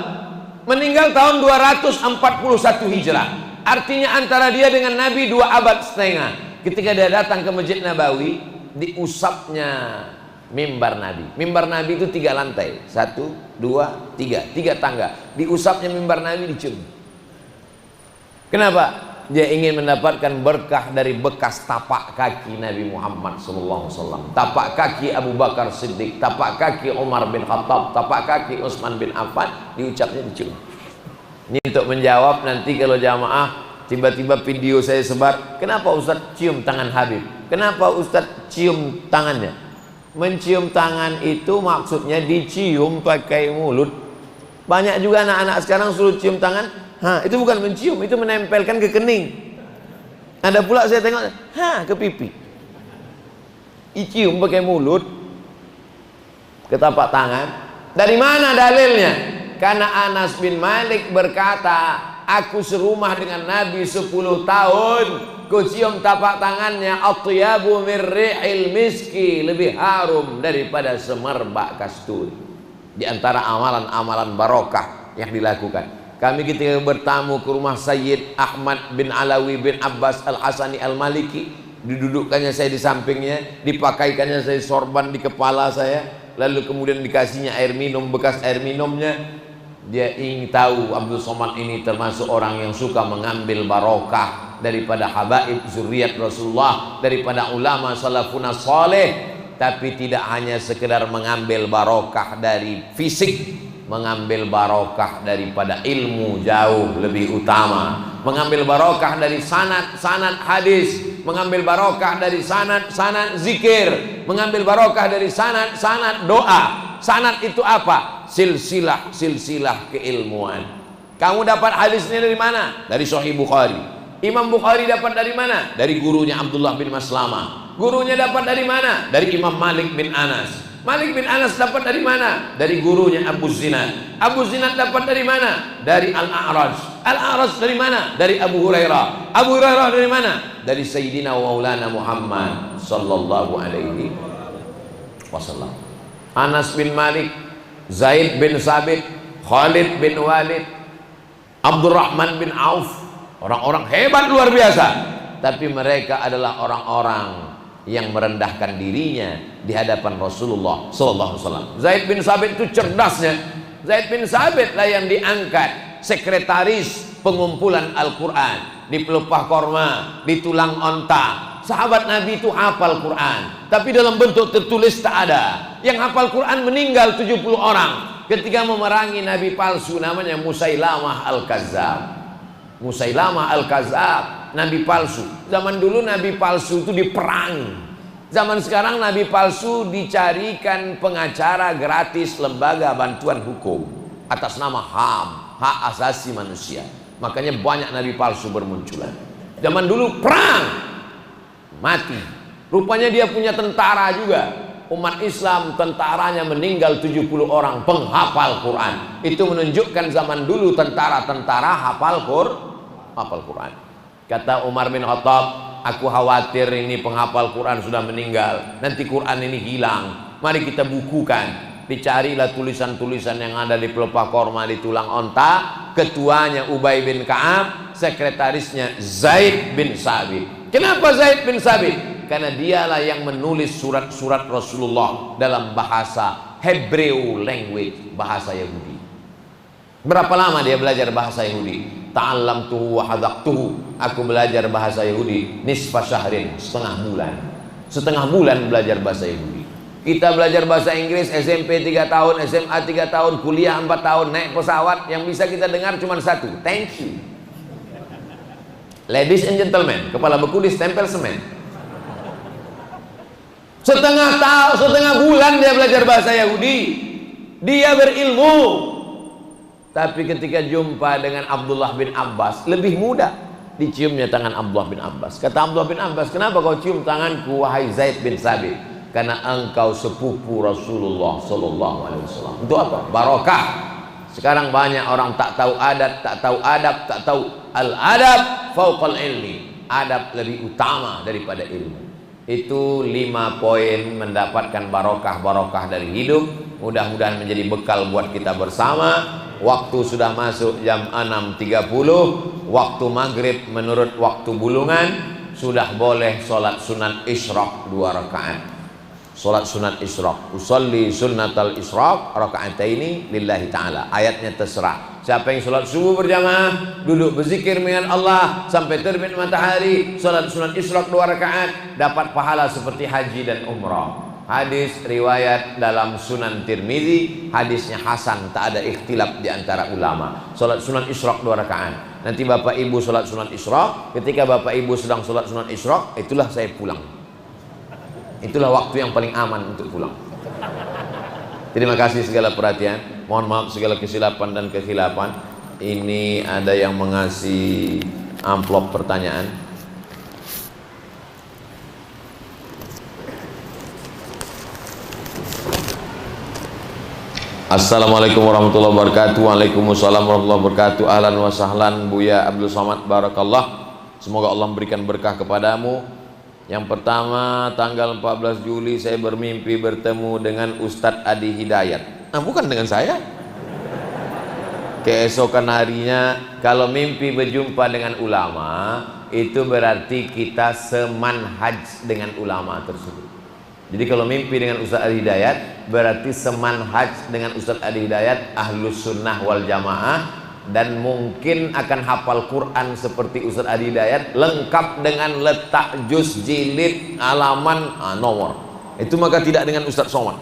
meninggal tahun 241 Hijrah. Artinya antara dia dengan Nabi 2 abad setengah. Ketika dia datang ke Masjid Nabawi, diusapnya mimbar Nabi. Mimbar Nabi itu 3 lantai, 1, 2, 3 tangga. Diusapnya mimbar Nabi, dicium. Kenapa? Dia ingin mendapatkan berkah dari bekas tapak kaki Nabi Muhammad SAW, tapak kaki Abu Bakar Siddiq, tapak kaki Umar bin Khattab, tapak kaki Utsman bin Affan, diucapnya dicium. Ini untuk menjawab nanti kalau jamaah tiba-tiba video saya sebar, kenapa Ustaz cium tangan Habib? Kenapa Ustaz cium tangannya? Mencium tangan itu maksudnya dicium pakai mulut. Banyak juga anak-anak sekarang suruh cium tangan. Itu bukan mencium, itu menempelkan ke kening. Ada pula saya tengok, ke pipi. Dicium pakai mulut, ke tapak tangan. Dari mana dalilnya? Karena Anas bin Malik berkata, aku serumah dengan Nabi 10 tahun, ku cium tapak tangannya, atyabu min rihil miski, lebih harum daripada semerbak kasturi. Di antara amalan-amalan barokah yang dilakukan. Kami ketika bertamu ke rumah Sayyid Ahmad bin Alawi bin Abbas Al-Hasani Al-Maliki, didudukkannya saya di sampingnya, dipakaikannya saya sorban di kepala saya, lalu kemudian dikasihnya air minum, bekas air minumnya. Dia ingin tahu Abdul Somad ini termasuk orang yang suka mengambil barokah daripada habaib zuriat Rasulullah, daripada ulama salafuna saleh, tapi tidak hanya sekedar mengambil barokah dari fisik, mengambil barokah daripada ilmu jauh lebih utama, mengambil barokah dari sanad hadis, mengambil barokah dari sanad zikir, mengambil barokah dari sanad doa. Sanad itu apa? Silsilah keilmuan. Kamu dapat hadisnya dari mana? Dari Sahih Bukhari. Imam Bukhari dapat dari mana? Dari gurunya Abdullah bin Maslamah. Gurunya dapat dari mana? Dari Imam Malik bin Anas. Malik bin Anas dapat dari mana? Dari gurunya Abu Zinad. Abu Zinad dapat dari mana? Dari Al-A'raj. Al-A'raj dari mana? Dari Abu Hurairah. Abu Hurairah dari mana? Dari Sayyidina wa Maulana Muhammad sallallahu alaihi wasallam. Anas bin Malik, Zaid bin Sabit, Khalid bin Walid, Abdurrahman bin Auf, orang-orang hebat luar biasa. Tapi mereka adalah orang-orang yang merendahkan dirinya di hadapan Rasulullah sallallahu alaihi wasallam. Zaid bin Sabit itu cerdasnya. Zaid bin Sabit lah yang diangkat sekretaris pengumpulan Al-Quran di pelepah korma, di tulang onta. Sahabat Nabi itu hafal Quran, tapi dalam bentuk tertulis tak ada. Yang hafal Quran meninggal 70 orang ketika memerangi Nabi palsu namanya Musailamah Al-Kazzab. Musailamah Al-Kazzab, Nabi palsu. Zaman dulu Nabi palsu itu diperangi. Zaman sekarang Nabi palsu dicarikan pengacara gratis lembaga bantuan hukum atas nama HAM, hak asasi manusia. Makanya banyak Nabi palsu bermunculan. Zaman dulu perang, mati. Rupanya dia punya tentara juga. Umat Islam tentaranya meninggal 70 orang penghafal Quran. Itu menunjukkan zaman dulu tentara-tentara hafal Quran. Kata Umar bin Khattab, aku khawatir ini penghafal Quran sudah meninggal, nanti Quran ini hilang. Mari kita bukukan. Dicarilah tulisan-tulisan yang ada di pelepah korma, di tulang onta. Ketuanya Ubay bin Ka'ab, sekretarisnya Zaid bin Sabit. Kenapa Zaid bin Sabit? Karena dialah yang menulis surat-surat Rasulullah dalam bahasa Hebrew language, bahasa Yahudi. Berapa lama dia belajar bahasa Yahudi? ta'allamtuhu wa hadzaqtuhu. Aku belajar bahasa Yahudi nisfa syahrin, setengah bulan. Setengah bulan belajar bahasa Yahudi. Kita belajar bahasa Inggris SMP 3 tahun, SMA 3 tahun, kuliah 4 tahun, naik pesawat, yang bisa kita dengar cuma satu, thank you. Ladies and gentlemen, kepala beku ditempel semen. Setengah bulan dia belajar bahasa Yahudi. Dia berilmu. Tapi ketika jumpa dengan Abdullah bin Abbas, lebih mudah diciumnya tangan Abdullah bin Abbas. Kata Abdullah bin Abbas, kenapa kau cium tanganku wahai Zaid bin Sabit? Karena engkau sepupu Rasulullah sallallahu alaihi wasallam. Untuk apa? Barokah. Sekarang banyak orang tak tahu adat, tak tahu adab, tak tahu al-adab fauqal ilmi. Adab lebih utama daripada ilmu. Itu 5 poin mendapatkan barokah dari hidup. Mudah-mudahan menjadi bekal buat kita bersama. Waktu sudah masuk jam 6.30. Waktu maghrib menurut waktu bulungan. Sudah boleh sholat sunat isyraq 2 rakaat. Sholat sunat isyraq, usolli sunnatal isyraq raka'ataini lillahi ta'ala. Ayatnya terserah. Siapa yang sholat subuh berjamaah, duduk berzikir dengan Allah sampai terbit matahari, sholat sunat isyraq 2 rakaat, dapat pahala seperti haji dan umrah. Hadis riwayat dalam Sunan Tirmizi, hadisnya hasan, tak ada ikhtilaf di antara ulama. Sholat sunat isyraq 2 rakaat. Nanti bapak ibu sholat sunat isyraq, ketika bapak ibu sedang sholat sunat isyraq, itulah saya pulang. Itulah waktu yang paling aman untuk pulang. Terima kasih segala perhatian. Mohon maaf segala kesilapan dan kekhilafan. Ini ada yang mengasih amplop pertanyaan. Assalamualaikum warahmatullahi wabarakatuh. Waalaikumsalam warahmatullahi wabarakatuh. Ahlan wa sahlan Buya Abdul Somad, barakallah. Semoga Allah memberikan berkah kepadamu. Yang pertama, tanggal 14 Juli saya bermimpi bertemu dengan Ustadz Adi Hidayat. Nah, bukan dengan saya. Keesokan harinya, kalau mimpi berjumpa dengan ulama, itu berarti kita semanhaj dengan ulama tersebut. Jadi kalau mimpi dengan Ustadz Adi Hidayat, berarti semanhaj dengan Ustadz Adi Hidayat, ahlus sunnah wal jamaah, dan mungkin akan hafal Quran seperti Ustadz Adi Hidayat, lengkap dengan letak juz, jilid, halaman, nomor. Itu maka tidak dengan Ustadz Somad.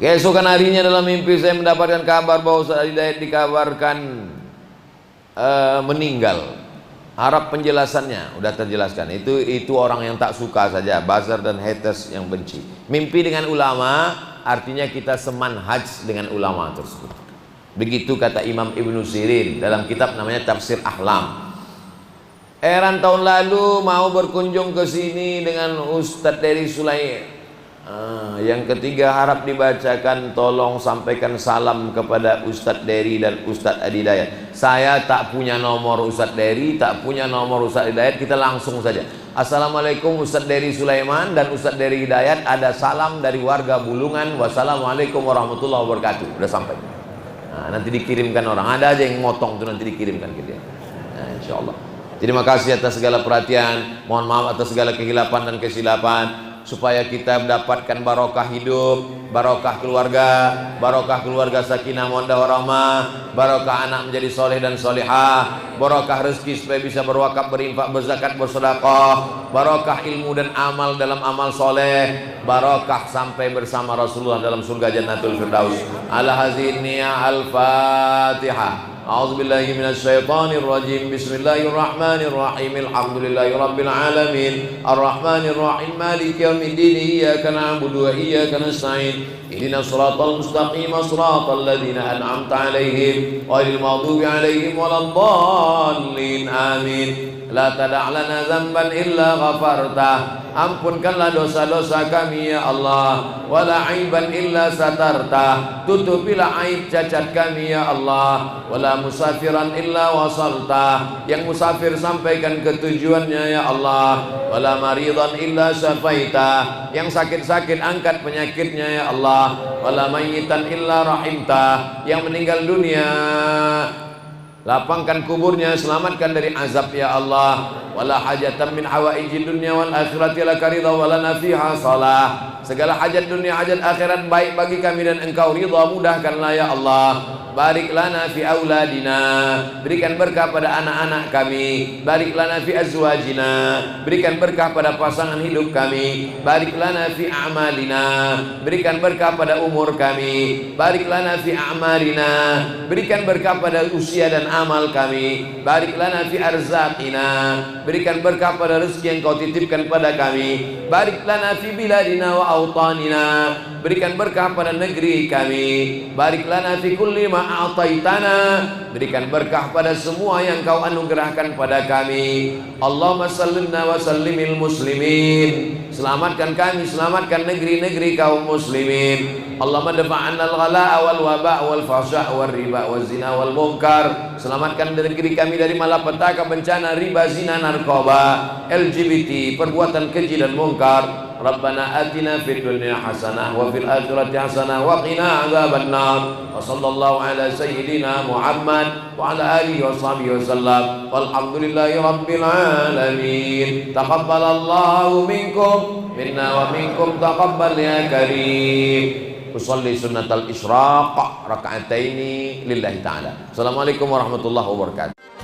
Keesokan harinya dalam mimpi saya mendapatkan kabar bahwa Ustadz Adi Hidayat dikabarkan meninggal. Harap penjelasannya, udah terjelaskan. Itu orang yang tak suka saja, buzzer dan haters yang benci. Mimpi dengan ulama artinya kita semanhaj dengan ulama tersebut. Begitu kata Imam Ibnu Sirin dalam kitab namanya Tafsir Ahlam. Tahun lalu mau berkunjung ke sini dengan Ustadz dari Sulaiman. Yang ketiga, harap dibacakan, tolong sampaikan salam kepada Ustadz Dery dan Ustadz Adi Hidayat. Saya tak punya nomor Ustadz Dery, tak punya nomor Ustadz Hidayat. Kita langsung saja. Assalamualaikum Ustadz Dery Sulaiman dan Ustadz Dery Hidayat. Ada salam dari warga Bulungan. Wassalamualaikum warahmatullahi wabarakatuh. Udah sampai. Nah, nanti dikirimkan orang. Ada aja yang motong tuh, nanti dikirimkan ke dia. Nah, insya Allah. Terima kasih atas segala perhatian. Mohon maaf atas segala kehilapan dan kesilapan. Supaya kita mendapatkan barokah hidup, barokah keluarga sakinah mawaddah warahmah, barokah anak menjadi soleh dan solehah, barokah rezeki supaya bisa berwakaf, berinfak, berzakat, bersedekah, barokah ilmu dan amal dalam amal soleh, barokah sampai bersama Rasulullah dalam surga Jannatul Firdaus. Ala hazinniya al-Fatihah. A'udzubillahi minasyaitonir rajim. Bismillahirrahmanirrahim. Alhamdulillahirabbil alamin. Arrahmanir rahim. Maliki yaumiddin. Iyyaka na'budu wa iyyaka nasta'in. Ihdinas siratal mustaqim. Shiratal ladzina an'amta 'alaihim ghairil maghdubi 'alaihim waladdallin. Amin. La tada' lana dzamban illa ghafartah. Ampunkanlah dosa-dosa kami ya Allah. Wala aiban illa satartah. Tutupilah aib cacat kami ya Allah. Wala musafiran illa wasaltah. Yang musafir sampaikan ke tujuannya ya Allah. Wala maridan illa syafaitah. Yang sakit-sakit angkat penyakitnya ya Allah. Wala mayyitan illa rahimtah. Yang meninggal dunia lapangkan kuburnya, selamatkan dari azab ya Allah. Wala hajatan min hawaijid dunya wal akhirati laka ridha wa lana fiha salah. Segala hajat dunia, hajat akhirat baik bagi kami dan engkau ridha, mudahkanlah ya Allah. barik lana fi auladina, berikan berkah pada anak-anak kami, barik lana fi azwajina, berikan berkah pada pasangan hidup kami, barik lana fi a'malina, berikan berkah pada umur kami, barik lana fi a'marina, berikan berkah pada usia dan amal kami, barik lana fi arzaqina, berikan berkah pada rezeki yang kau titipkan pada kami, barik lana fi biladina wa autanina, berikan berkah pada negeri kami, barik lana fi kulli ma a'taitana, berikan berkah pada semua yang kau anugerahkan pada kami. Allahumma sallimna wa sallimil muslimin, selamatkan kami, selamatkan negeri-negeri kaum muslimin. Allahumma dafa'anna al-ghala' wal waba' wal fahsya' wal riba wal zina wal munkar, selamatkan negeri kami dari malapetaka, bencana, riba, zina, narkoba, LGBT, perbuatan keji dan mungkar. Rabbana atina fid dunya hasanah wa fil akhirati hasanah wa qina adzabannar. Wa sallallahu ala sayyidina Muhammad wa ala alihi wa sahbihi wasallam. Walhamdulillahi rabbil alamin. Taqabbalallahu minkum minna wa minkum taqabbal ya karim. Usolli sunnatal isyraq raka'ataini lillahi ta'ala. Assalamualaikum warahmatullahi wabarakatuh.